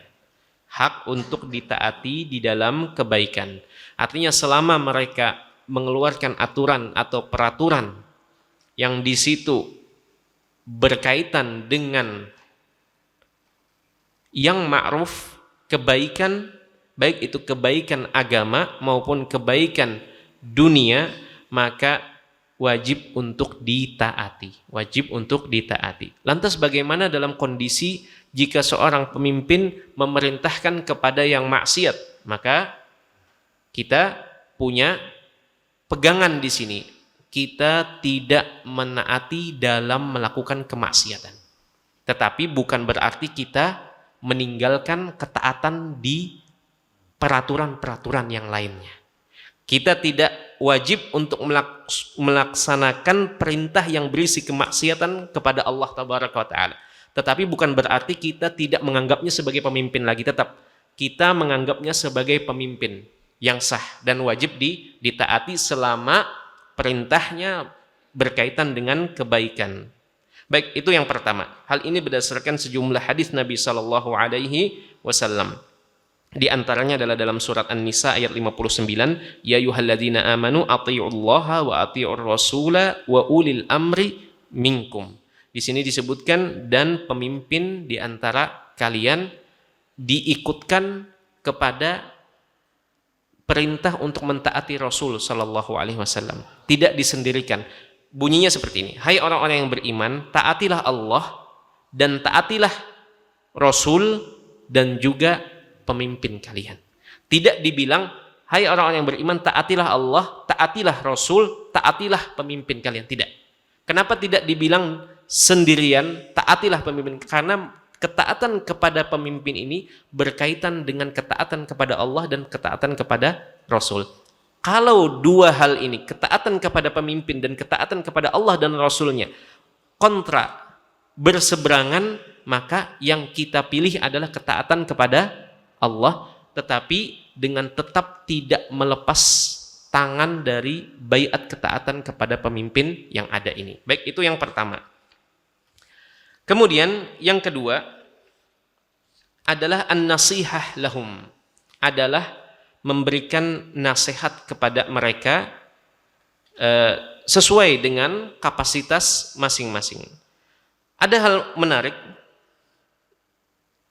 Hak untuk ditaati di dalam kebaikan. Artinya selama mereka mengeluarkan aturan atau peraturan yang di situ berkaitan dengan yang ma'ruf, kebaikan, baik itu kebaikan agama maupun kebaikan dunia, maka wajib untuk ditaati. Wajib untuk ditaati. Lantas bagaimana dalam kondisi jika seorang pemimpin memerintahkan kepada yang maksiat? Maka kita punya pegangan di sini, kita tidak menaati dalam melakukan kemaksiatan. Tetapi bukan berarti kita meninggalkan ketaatan di peraturan-peraturan yang lainnya. Kita tidak wajib untuk melaksanakan perintah yang berisi kemaksiatan kepada Allah Tabaraka wa Ta'ala. Tetapi bukan berarti kita tidak menganggapnya sebagai pemimpin lagi. Tetap kita menganggapnya sebagai pemimpin yang sah dan wajib ditaati selama perintahnya berkaitan dengan kebaikan. Baik, itu yang pertama. Hal ini berdasarkan sejumlah hadis Nabi Shallallahu Alaihi Wasallam. Di antaranya adalah dalam surat An-Nisa ayat 59, ya ayyuhalladzina amanu athi'ullaha wa athi'ur rasula wa ulil amri minkum. Di sini disebutkan dan pemimpin di antara kalian diikutkan kepada perintah untuk mentaati Rasul sallallahu alaihi wasallam. Tidak disendirikan. Bunyinya seperti ini. Hai orang-orang yang beriman, taatilah Allah dan taatilah Rasul dan juga pemimpin kalian. Tidak dibilang, hai orang-orang yang beriman, taatilah Allah, taatilah Rasul, taatilah pemimpin kalian. Tidak. Kenapa tidak dibilang sendirian, taatilah pemimpin? Karena ketaatan kepada pemimpin ini berkaitan dengan ketaatan kepada Allah dan ketaatan kepada Rasul. Kalau dua hal ini, ketaatan kepada pemimpin dan ketaatan kepada Allah dan Rasulnya, kontra, berseberangan, maka yang kita pilih adalah ketaatan kepada Allah, tetapi dengan tetap tidak melepas tangan dari baiat ketaatan kepada pemimpin yang ada ini. Baik, itu yang pertama. Kemudian yang kedua adalah an-nasihah lahum, adalah memberikan nasihat kepada mereka sesuai dengan kapasitas masing-masing. Ada hal menarik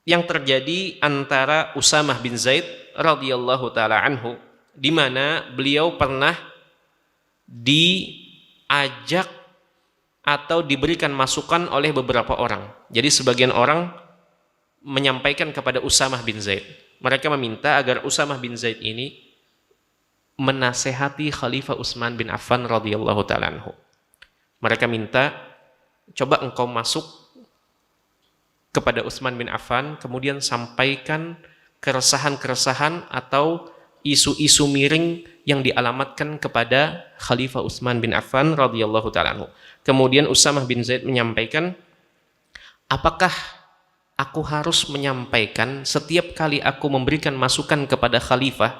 yang terjadi antara Usamah bin Zaid radhiyallahu taala anhu, di mana beliau pernah diajak atau diberikan masukan oleh beberapa orang. Jadi sebagian orang menyampaikan kepada Usamah bin Zaid, mereka meminta agar Usamah bin Zaid ini menasehati Khalifah Utsman bin Affan radhiyallahu taala anhu. Mereka minta, coba engkau masuk kepada Utsman bin Affan, kemudian sampaikan keresahan-keresahan atau isu-isu miring yang dialamatkan kepada Khalifah Utsman bin Affan radhiyallahu taala anhu. Kemudian Usamah bin Zaid menyampaikan, apakah aku harus menyampaikan setiap kali aku memberikan masukan kepada khalifah,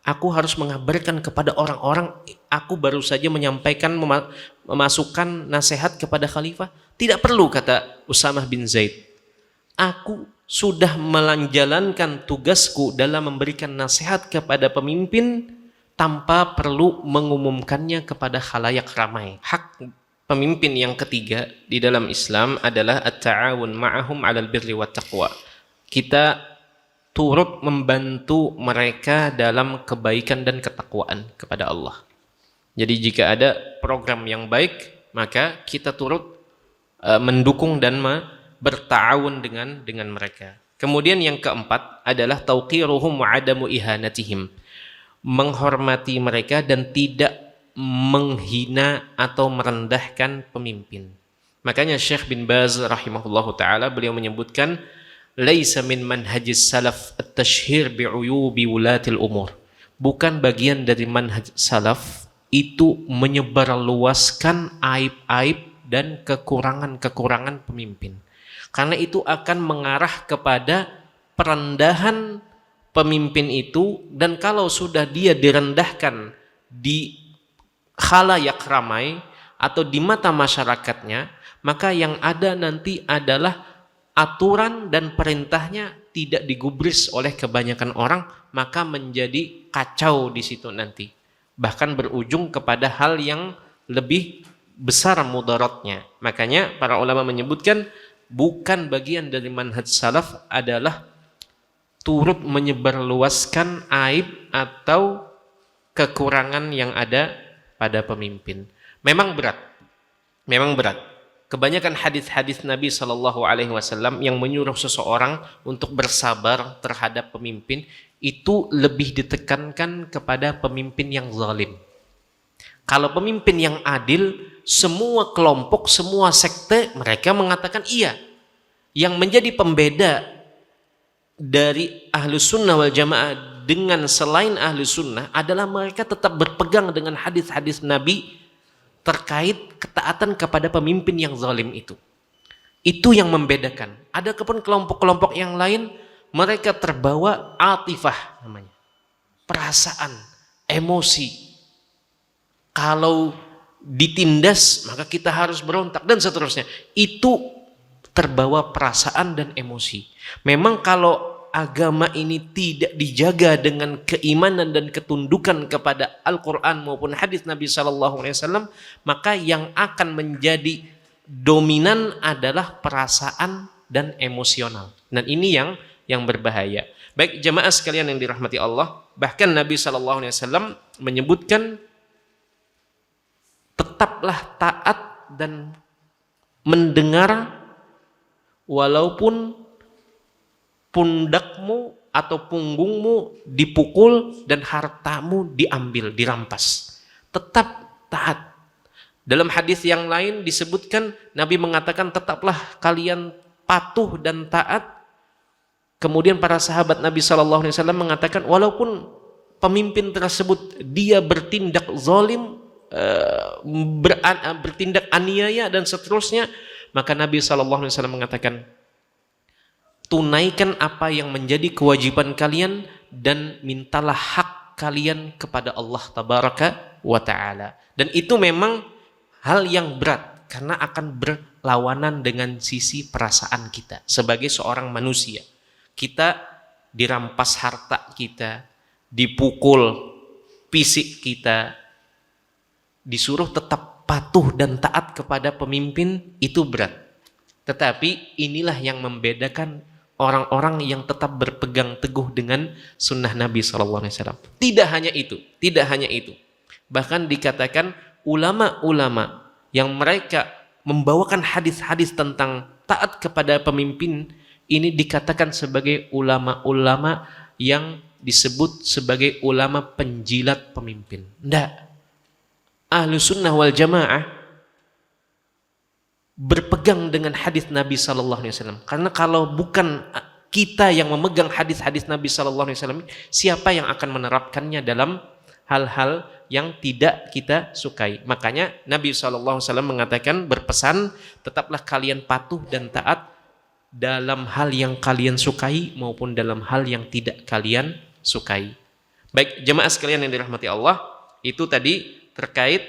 aku harus mengabarkan kepada orang-orang aku baru saja menyampaikan masukan nasihat kepada khalifah? Tidak perlu, kata Usamah bin Zaid. Aku sudah menjalankan tugasku dalam memberikan nasihat kepada pemimpin tanpa perlu mengumumkannya kepada khalayak ramai. Hak pemimpin yang ketiga di dalam Islam adalah at-ta'awun ma'ahum 'alal birri wat taqwa. Kita turut membantu mereka dalam kebaikan dan ketakwaan kepada Allah. Jadi jika ada program yang baik, maka kita turut mendukung dan berta'awun dengan mereka. Kemudian yang keempat adalah tauqiruhum wa adamu ihanatihim. Menghormati mereka dan tidak menghina atau merendahkan pemimpin. Makanya Syekh bin Baz rahimahullahu taala beliau menyebutkan, laisa min manhajis salaf at-tashhir bi'uyubi wulatil umur. Bukan bagian dari manhaj salaf itu menyebarluaskan aib-aib dan kekurangan-kekurangan pemimpin. Karena itu akan mengarah kepada perendahan pemimpin itu, dan kalau sudah dia direndahkan di khalayak ramai atau di mata masyarakatnya, maka yang ada nanti adalah aturan dan perintahnya tidak digubris oleh kebanyakan orang, maka menjadi kacau di situ nanti. Bahkan berujung kepada hal yang lebih besar mudaratnya. Makanya para ulama menyebutkan bukan bagian dari manhaj salaf adalah turut menyebarluaskan aib atau kekurangan yang ada pada pemimpin. Memang berat. Kebanyakan hadis-hadis Nabi SAW yang menyuruh seseorang untuk bersabar terhadap pemimpin itu lebih ditekankan kepada pemimpin yang zalim. Kalau pemimpin yang adil, semua kelompok, semua sekte mereka mengatakan iya. Yang menjadi pembeda dari Ahlus Sunnah wal Jamaah dengan selain ahli sunnah adalah mereka tetap berpegang dengan hadis-hadis Nabi terkait ketaatan kepada pemimpin yang zalim itu. Itu yang membedakan. Ada pun kelompok-kelompok yang lain, mereka terbawa atifah namanya. Perasaan, emosi. Kalau ditindas, maka kita harus berontak dan seterusnya. Itu terbawa perasaan dan emosi. Memang kalau agama ini tidak dijaga dengan keimanan dan ketundukan kepada Al-Quran maupun hadis Nabi SAW, maka yang akan menjadi dominan adalah perasaan dan emosional. Dan ini yang berbahaya. Baik jamaah sekalian yang dirahmati Allah, bahkan Nabi SAW menyebutkan tetaplah taat dan mendengar walaupun pundakmu atau punggungmu dipukul dan hartamu diambil, dirampas. Tetap taat. Dalam hadis yang lain disebutkan Nabi mengatakan tetaplah kalian patuh dan taat. Kemudian para sahabat Nabi SAW mengatakan walaupun pemimpin tersebut dia bertindak zalim, bertindak aniaya dan seterusnya, maka Nabi SAW mengatakan tunaikan apa yang menjadi kewajiban kalian dan mintalah hak kalian kepada Allah Tabaraka wa Ta'ala. Dan itu memang hal yang berat karena akan berlawanan dengan sisi perasaan kita sebagai seorang manusia. Kita dirampas harta kita, dipukul fisik kita, disuruh tetap patuh dan taat kepada pemimpin, itu berat. Tetapi inilah yang membedakan orang-orang yang tetap berpegang teguh dengan sunnah Nabi SAW. Tidak hanya itu. Bahkan dikatakan ulama-ulama yang mereka membawakan hadis-hadis tentang taat kepada pemimpin, ini dikatakan sebagai ulama-ulama yang disebut sebagai ulama penjilat pemimpin. Tidak. Ahlu sunnah wal jamaah berpegang dengan hadis Nabi SAW. Karena kalau bukan kita yang memegang hadis-hadis Nabi SAW, siapa yang akan menerapkannya dalam hal-hal yang tidak kita sukai? Makanya Nabi SAW mengatakan, berpesan, tetaplah kalian patuh dan taat dalam hal yang kalian sukai maupun dalam hal yang tidak kalian sukai. Baik jemaah sekalian yang dirahmati Allah, itu tadi terkait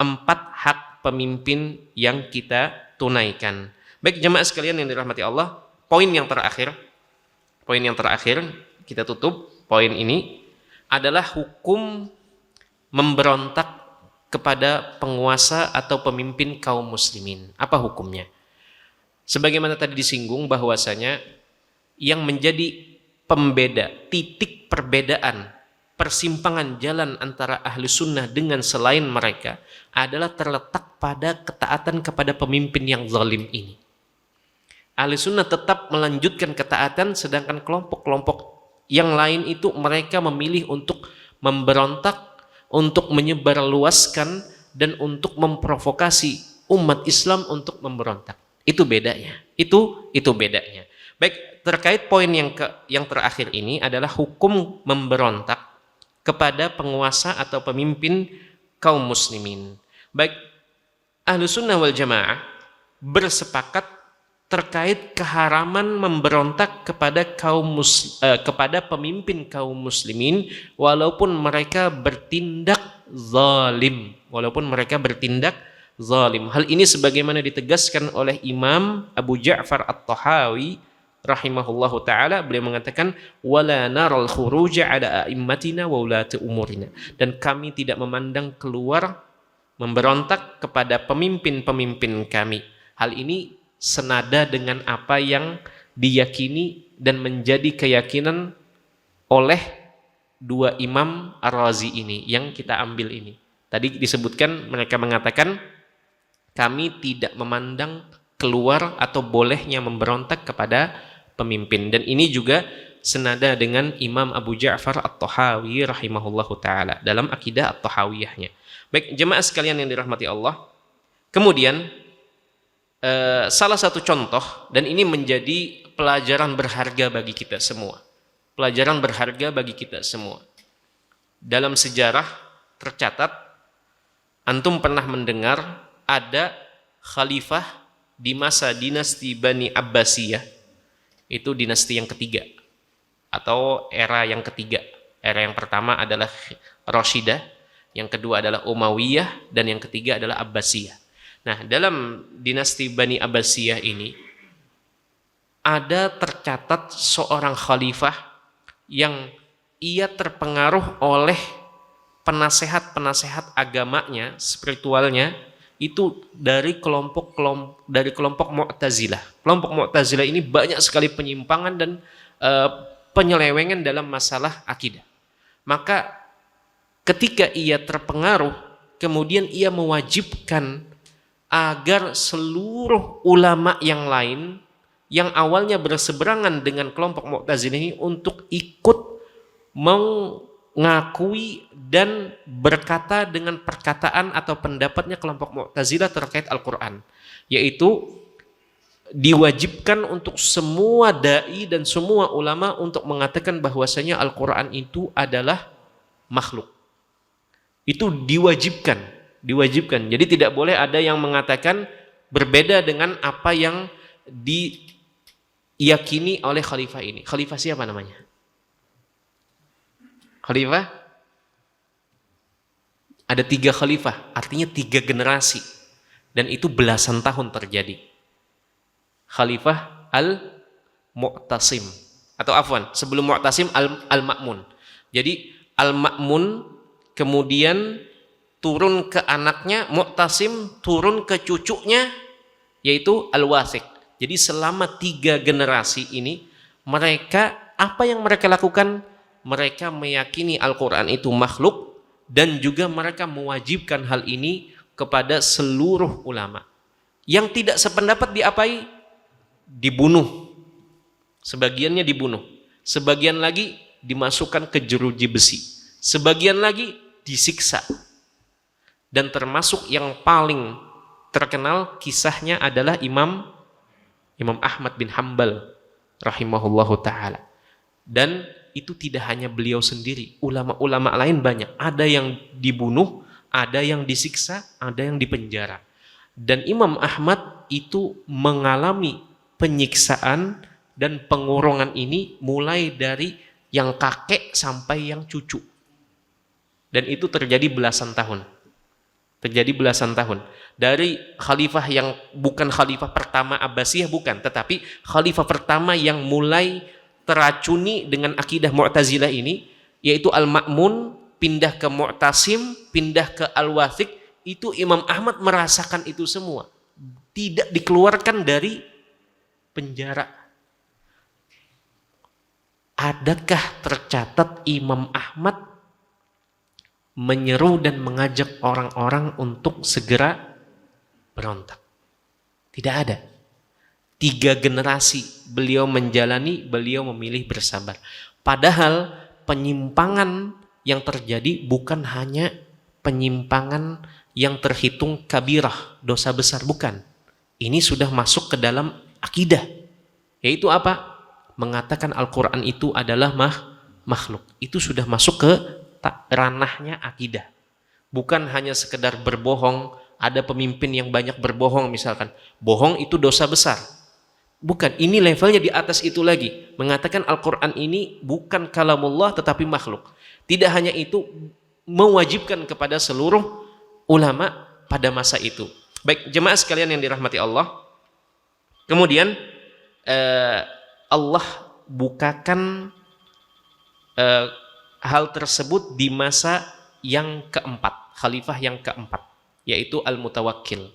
4 hak pemimpin yang kita tunaikan. Baik jemaah sekalian yang dirahmati Allah, poin yang terakhir kita tutup poin ini adalah hukum memberontak kepada penguasa atau pemimpin kaum muslimin. Apa hukumnya? Sebagaimana tadi disinggung bahwasanya yang menjadi pembeda, titik perbedaan, persimpangan jalan antara ahli sunnah dengan selain mereka adalah terletak pada ketaatan kepada pemimpin yang zalim ini. Ahli sunnah tetap melanjutkan ketaatan, sedangkan kelompok-kelompok yang lain itu mereka memilih untuk memberontak, untuk menyebarluaskan dan untuk memprovokasi umat Islam untuk memberontak. Itu bedanya. Itu bedanya. Baik, terkait poin yang terakhir ini adalah hukum memberontak kepada penguasa atau pemimpin kaum muslimin. Baik, ahlu sunnah wal jamaah bersepakat terkait keharaman memberontak kepada kepada pemimpin kaum muslimin walaupun mereka bertindak zalim. Hal ini sebagaimana ditegaskan oleh Imam Abu Ja'far At-Tahawi rahimahullahu taala, beliau mengatakan wala naral khuruja ala a'immatina wa ulati umurina, dan kami tidak memandang keluar memberontak kepada pemimpin-pemimpin kami. Hal ini senada dengan apa yang diyakini dan menjadi keyakinan oleh dua Imam Ar-Razi ini yang kita ambil ini. Tadi disebutkan mereka mengatakan kami tidak memandang keluar atau bolehnya memberontak kepada pemimpin, dan ini juga senada dengan Imam Abu Ja'far At-Tahawi rahimahullahu taala dalam akidah At-Tahawiyahnya. Baik jemaah sekalian yang dirahmati Allah, kemudian salah satu contoh, dan ini menjadi pelajaran berharga bagi kita semua. pelajaran berharga bagi kita semua. Dalam sejarah tercatat, antum pernah mendengar ada khalifah di masa dinasti Bani Abbasiyah, itu dinasti yang ketiga atau era yang ketiga. Era yang pertama adalah Rashidah, yang kedua adalah Umayyah, dan yang ketiga adalah Abbasiyah. Nah, dalam dinasti Bani Abbasiyah ini ada tercatat seorang khalifah yang ia terpengaruh oleh penasehat-penasehat agamanya, spiritualnya, itu dari kelompok Mu'tazilah. Kelompok Mu'tazilah ini banyak sekali penyimpangan dan penyelewengan dalam masalah akidah. Maka ketika ia terpengaruh, kemudian ia mewajibkan agar seluruh ulama yang lain yang awalnya berseberangan dengan kelompok Mu'tazilah ini untuk ikut mengakui dan berkata dengan perkataan atau pendapatnya kelompok Mu'tazilah terkait Al-Quran, yaitu diwajibkan untuk semua dai dan semua ulama untuk mengatakan bahwasanya Al-Quran itu adalah makhluk. Itu diwajibkan. Jadi tidak boleh ada yang mengatakan berbeda dengan apa yang diyakini oleh khalifah ini. Khalifah siapa namanya? Khalifah? Ada 3 khalifah, artinya 3 generasi. Dan itu belasan tahun terjadi. Khalifah Al-Mu'tasim. Atau afwan, sebelum Mu'tasim Al-Ma'mun. Jadi Al-Ma'mun kemudian turun ke anaknya, Mu'tasim turun ke cucunya, yaitu Al-Wathiq. Jadi selama 3 generasi ini, apa yang mereka lakukan? Mereka meyakini Al-Quran itu makhluk, dan juga mereka mewajibkan hal ini kepada seluruh ulama. Yang tidak sependapat diapai? Dibunuh. Sebagiannya dibunuh. Sebagian lagi dimasukkan ke jeruji besi. Sebagian lagi disiksa. Dan termasuk yang paling terkenal kisahnya adalah Imam Ahmad bin Hanbal rahimahullahu ta'ala. Dan itu tidak hanya beliau sendiri, ulama-ulama lain banyak. Ada yang dibunuh, ada yang disiksa, ada yang dipenjara. Dan Imam Ahmad itu mengalami penyiksaan dan pengurongan ini mulai dari yang kakek sampai yang cucu. Dan itu terjadi belasan tahun. Dari khalifah yang bukan khalifah pertama Abbasiyah, bukan, tetapi khalifah pertama yang mulai teracuni dengan akidah Mu'tazilah ini, yaitu Al-Ma'mun, pindah ke Mu'tasim, pindah ke Al-Wathiq. Itu Imam Ahmad merasakan itu semua, tidak dikeluarkan dari penjara. Adakah tercatat Imam Ahmad menyeru dan mengajak orang-orang untuk segera berontak? Tidak ada. 3 generasi beliau menjalani, beliau memilih bersabar. Padahal penyimpangan yang terjadi bukan hanya penyimpangan yang terhitung kabirah, dosa besar, bukan. Ini sudah masuk ke dalam akidah. Yaitu apa? Mengatakan Al-Quran itu adalah makhluk. Itu sudah masuk ke ranahnya akidah. Bukan hanya sekedar berbohong. Ada pemimpin yang banyak berbohong misalkan. Bohong itu dosa besar. Bukan, ini levelnya di atas itu lagi. Mengatakan Al-Quran ini bukan kalamullah tetapi makhluk. Tidak hanya itu, mewajibkan kepada seluruh ulama pada masa itu. Baik, jemaah sekalian yang dirahmati Allah. Kemudian Allah bukakan hal tersebut di masa yang keempat, khalifah yang keempat, yaitu Al-Mutawakkil.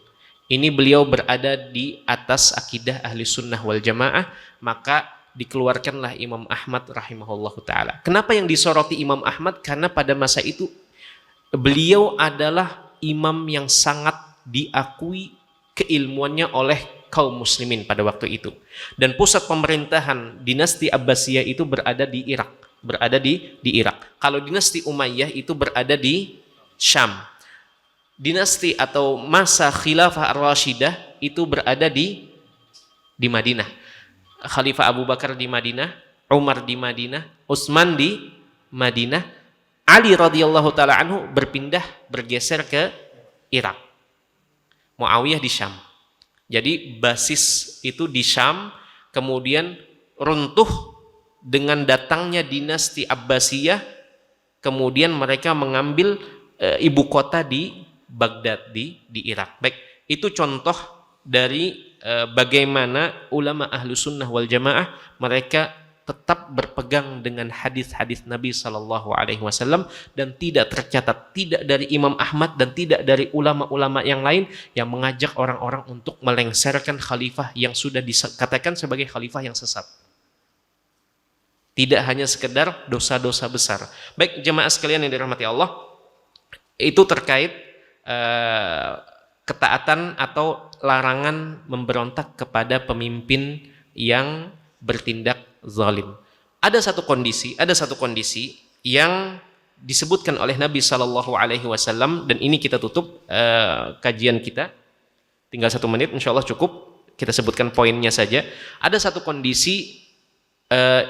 Ini beliau berada di atas akidah ahli sunnah wal jamaah, maka dikeluarkanlah Imam Ahmad rahimahullah ta'ala. Kenapa yang disoroti Imam Ahmad? Karena pada masa itu beliau adalah imam yang sangat diakui keilmuannya oleh kaum muslimin pada waktu itu. Dan pusat pemerintahan dinasti Abbasiyah itu berada di Irak. Kalau dinasti Umayyah itu berada di Syam. Dinasti atau masa khilafah Ar-Rashidah itu berada di Madinah. Khalifah Abu Bakar di Madinah, Umar di Madinah, Utsman di Madinah, Ali radhiyallahu taala anhu bergeser ke Irak. Muawiyah di Syam. Jadi basis itu di Syam, kemudian runtuh dengan datangnya dinasti Abbasiyah, kemudian mereka mengambil ibu kota di Baghdad di Irak. Baik, itu contoh dari bagaimana ulama ahlu sunnah wal jamaah mereka tetap berpegang dengan hadis-hadis Nabi Shallallahu Alaihi Wasallam dan tidak tercatat, tidak dari Imam Ahmad dan tidak dari ulama-ulama yang lain yang mengajak orang-orang untuk melengsarkan khalifah yang sudah dikatakan sebagai khalifah yang sesat. Tidak hanya sekedar dosa-dosa besar. Baik jemaah sekalian yang dirahmati Allah, itu terkait ketaatan atau larangan memberontak kepada pemimpin yang bertindak zalim. Ada satu kondisi yang disebutkan oleh Nabi Shallallahu Alaihi Wasallam, dan ini kita tutup kajian kita. Tinggal 1 menit, insya Allah cukup. Kita sebutkan poinnya saja. Ada satu kondisi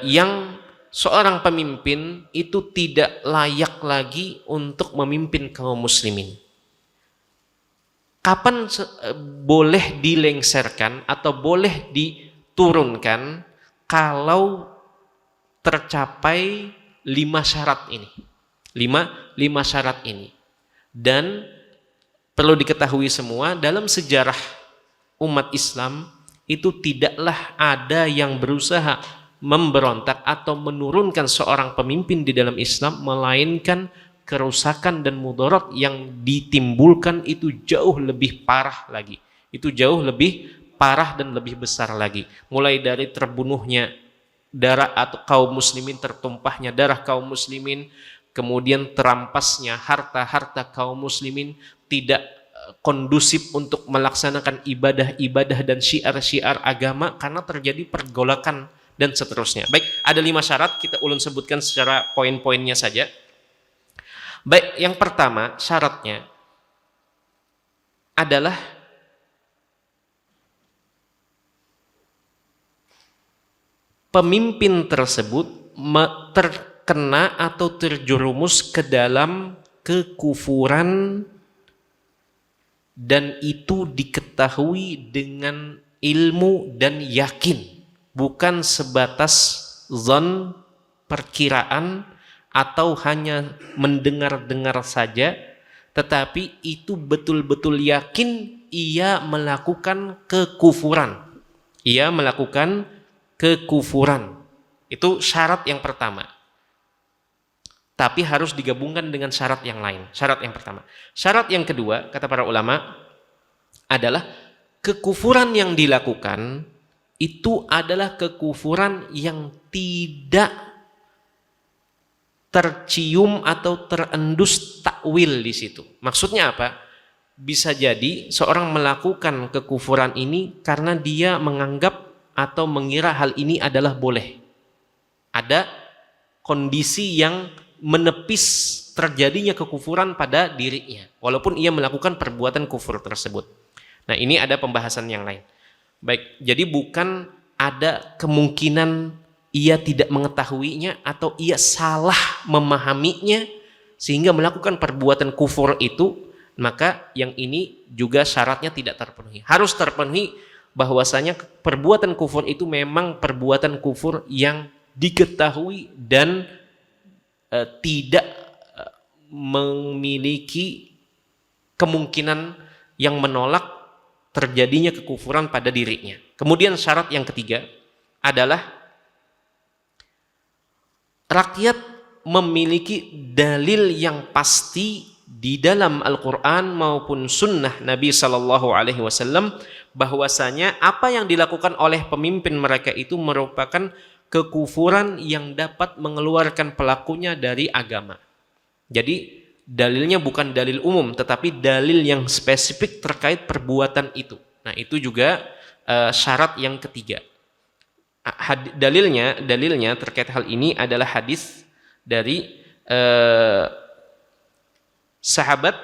yang seorang pemimpin itu tidak layak lagi untuk memimpin kaum muslimin. Kapan boleh dilengserkan atau boleh diturunkan? Kalau tercapai 5 syarat ini. 5 syarat ini. Dan perlu diketahui semua, dalam sejarah umat Islam itu tidaklah ada yang berusaha memberontak atau menurunkan seorang pemimpin di dalam Islam, melainkan kerusakan dan mudarat yang ditimbulkan itu jauh lebih parah lagi. Itu jauh lebih parah dan lebih besar lagi. Mulai dari terbunuhnya darah atau kaum muslimin, tertumpahnya darah kaum muslimin, kemudian terampasnya harta-harta kaum muslimin, tidak kondusif untuk melaksanakan ibadah-ibadah dan syiar-syiar agama karena terjadi pergolakan dan seterusnya. Baik, ada 5 syarat, kita ulun sebutkan secara poin-poinnya saja. Baik, yang pertama syaratnya adalah pemimpin tersebut terkena atau terjerumus ke dalam kekufuran, dan itu diketahui dengan ilmu dan yakin, bukan sebatas zon, perkiraan, atau hanya mendengar-dengar saja, tetapi itu betul-betul yakin ia melakukan kekufuran. Ia melakukan kekufuran. Itu syarat yang pertama. Tapi harus digabungkan dengan syarat yang lain. Syarat yang pertama. Syarat yang kedua, kata para ulama, adalah kekufuran yang dilakukan itu adalah kekufuran yang tidak tercium atau terendus takwil di situ. Maksudnya apa? Bisa jadi seorang melakukan kekufuran ini karena dia menganggap atau mengira hal ini adalah boleh. Ada kondisi yang menepis terjadinya kekufuran pada dirinya, walaupun ia melakukan perbuatan kufur tersebut. Nah, ini ada pembahasan yang lain. Baik, jadi bukan ada kemungkinan ia tidak mengetahuinya atau ia salah memahaminya sehingga melakukan perbuatan kufur itu, maka yang ini juga syaratnya tidak terpenuhi. Harus terpenuhi bahwasanya perbuatan kufur itu memang perbuatan kufur yang diketahui dan tidak memiliki kemungkinan yang menolak terjadinya kekufuran pada dirinya. Kemudian syarat yang ketiga adalah rakyat memiliki dalil yang pasti di dalam Al-Quran maupun Sunnah Nabi Sallallahu Alaihi Wasallam bahwasanya apa yang dilakukan oleh pemimpin mereka itu merupakan kekufuran yang dapat mengeluarkan pelakunya dari agama. Jadi dalilnya bukan dalil umum, tetapi dalil yang spesifik terkait perbuatan itu. Nah, itu juga syarat yang ketiga. Dalilnya terkait hal ini adalah hadis dari sahabat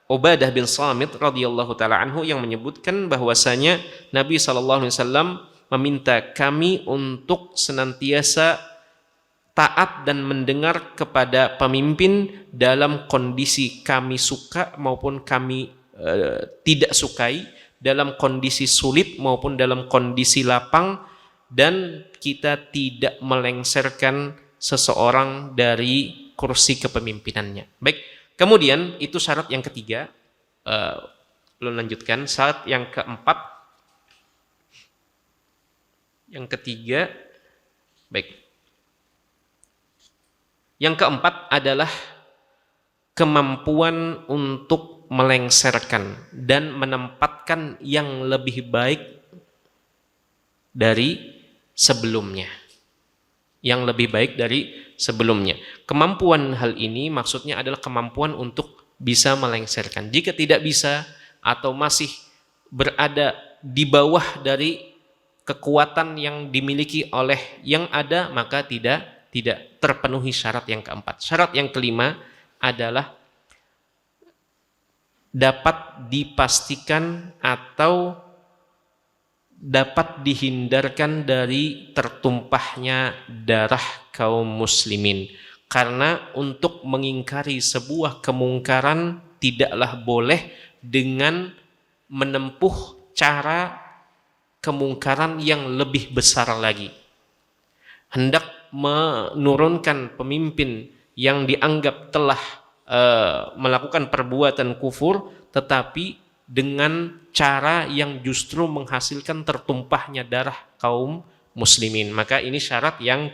Ubadah bin Samit radhiyallahu taala anhu yang menyebutkan bahwasanya Nabi sallallahu alaihi wasallam meminta kami untuk senantiasa taat dan mendengar kepada pemimpin dalam kondisi kami suka maupun kami tidak sukai, dalam kondisi sulit maupun dalam kondisi lapang, dan kita tidak melengsarkan seseorang dari kursi kepemimpinannya. Baik, kemudian itu syarat yang ketiga. Belum lanjutkan. Syarat yang keempat, yang ketiga, baik. Yang keempat adalah kemampuan untuk melengsarkan dan menempatkan yang lebih baik dari sebelumnya. Yang lebih baik dari sebelumnya. Kemampuan hal ini maksudnya adalah kemampuan untuk bisa melengsarkan. Jika tidak bisa atau masih berada di bawah dari kekuatan yang dimiliki oleh yang ada, maka tidak terpenuhi syarat yang keempat. Syarat yang kelima adalah dapat dipastikan atau dapat dihindarkan dari tertumpahnya darah kaum muslimin. Karena untuk mengingkari sebuah kemungkaran tidaklah boleh dengan menempuh cara kemungkaran yang lebih besar lagi. Hendak menurunkan pemimpin yang dianggap telah melakukan perbuatan kufur, tetapi dengan cara yang justru menghasilkan tertumpahnya darah kaum muslimin. Maka ini syarat yang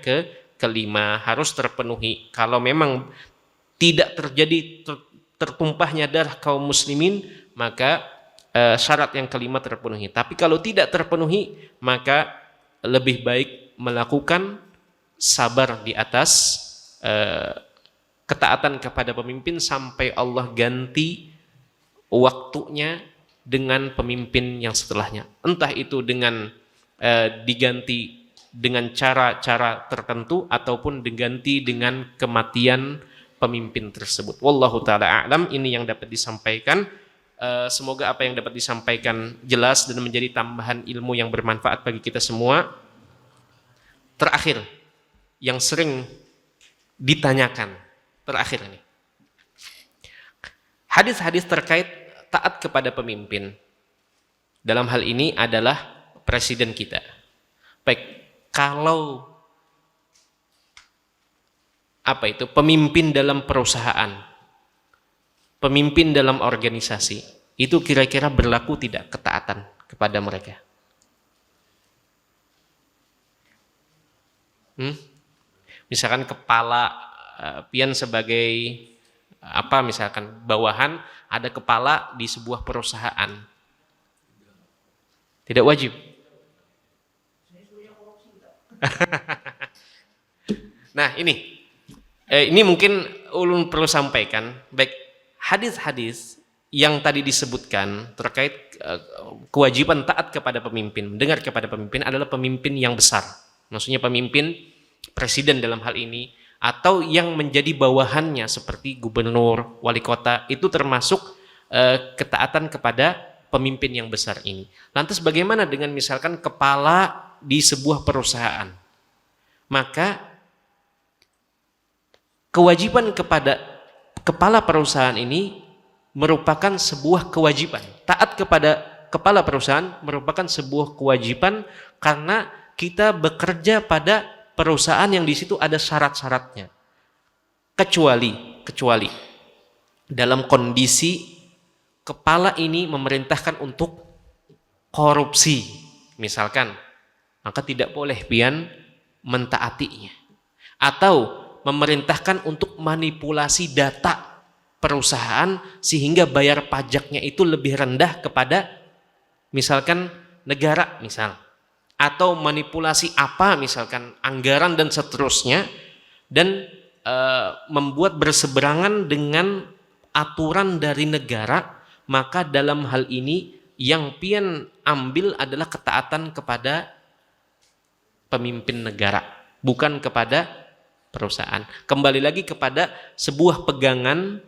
kelima harus terpenuhi. Kalau memang tidak terjadi tertumpahnya darah kaum muslimin, maka syarat yang kelima terpenuhi. Tapi kalau tidak terpenuhi, maka lebih baik melakukan sabar di atas ketaatan kepada pemimpin sampai Allah ganti waktunya dengan pemimpin yang setelahnya. Entah itu dengan diganti dengan cara-cara tertentu ataupun diganti dengan kematian pemimpin tersebut. Wallahu ta'ala a'lam. Ini yang dapat disampaikan. Semoga apa yang dapat disampaikan jelas dan menjadi tambahan ilmu yang bermanfaat bagi kita semua. Terakhir, yang sering ditanyakan, terakhir ini, hadis-hadis terkait taat kepada pemimpin. Dalam hal ini adalah presiden kita. Baik, kalau pemimpin dalam perusahaan, pemimpin dalam organisasi, itu kira-kira berlaku tidak ketaatan kepada mereka? Misalkan kepala pian sebagai misalkan bawahan, ada kepala di sebuah perusahaan, tidak wajib. Nah ini mungkin ulun perlu sampaikan. Baik, hadis-hadis yang tadi disebutkan terkait kewajiban taat kepada pemimpin, mendengar kepada pemimpin adalah pemimpin yang besar. Maksudnya pemimpin presiden dalam hal ini, atau yang menjadi bawahannya seperti gubernur, wali kota, itu termasuk ketaatan kepada pemimpin yang besar ini. Lantas bagaimana dengan misalkan kepala di sebuah perusahaan? Maka kewajiban kepada kepala perusahaan ini merupakan sebuah kewajiban. Taat kepada kepala perusahaan merupakan sebuah kewajiban karena kita bekerja pada perusahaan yang di situ ada syarat-syaratnya. Kecuali dalam kondisi kepala ini memerintahkan untuk korupsi, misalkan, maka tidak boleh pian mentaatinya. Atau memerintahkan untuk manipulasi data perusahaan sehingga bayar pajaknya itu lebih rendah kepada misalkan negara misal. Atau manipulasi misalkan anggaran dan seterusnya, dan membuat berseberangan dengan aturan dari negara, maka dalam hal ini yang pian ambil adalah ketaatan kepada pemimpin negara, bukan kepada perusahaan. Kembali lagi kepada sebuah pegangan,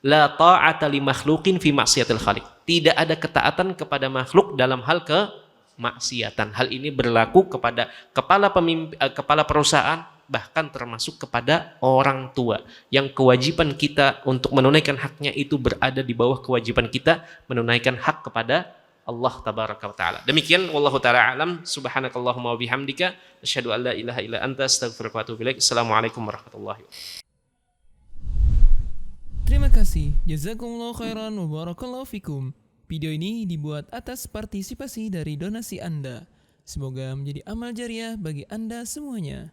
la ta'ata li makhluqin fi maksiatil khaliq. Tidak ada ketaatan kepada makhluk dalam hal kemaksiatan. Hal ini berlaku kepada kepala perusahaan, bahkan termasuk kepada orang tua, yang kewajiban kita untuk menunaikan haknya itu berada di bawah kewajiban kita menunaikan hak kepada Allah tabaraka wa taala. Demikian wallahu taala alam. Subhanakallahumma wa bihamdika asyhadu an la ilaha illa anta astaghfiruka wa atubu ilaik. Assalamualaikum warahmatullahi wabarakatuh. Terima kasih. Jazakumullah khairan wa barakallahu fikum. Video ini dibuat atas partisipasi dari donasi Anda. Semoga menjadi amal jariah bagi Anda semuanya.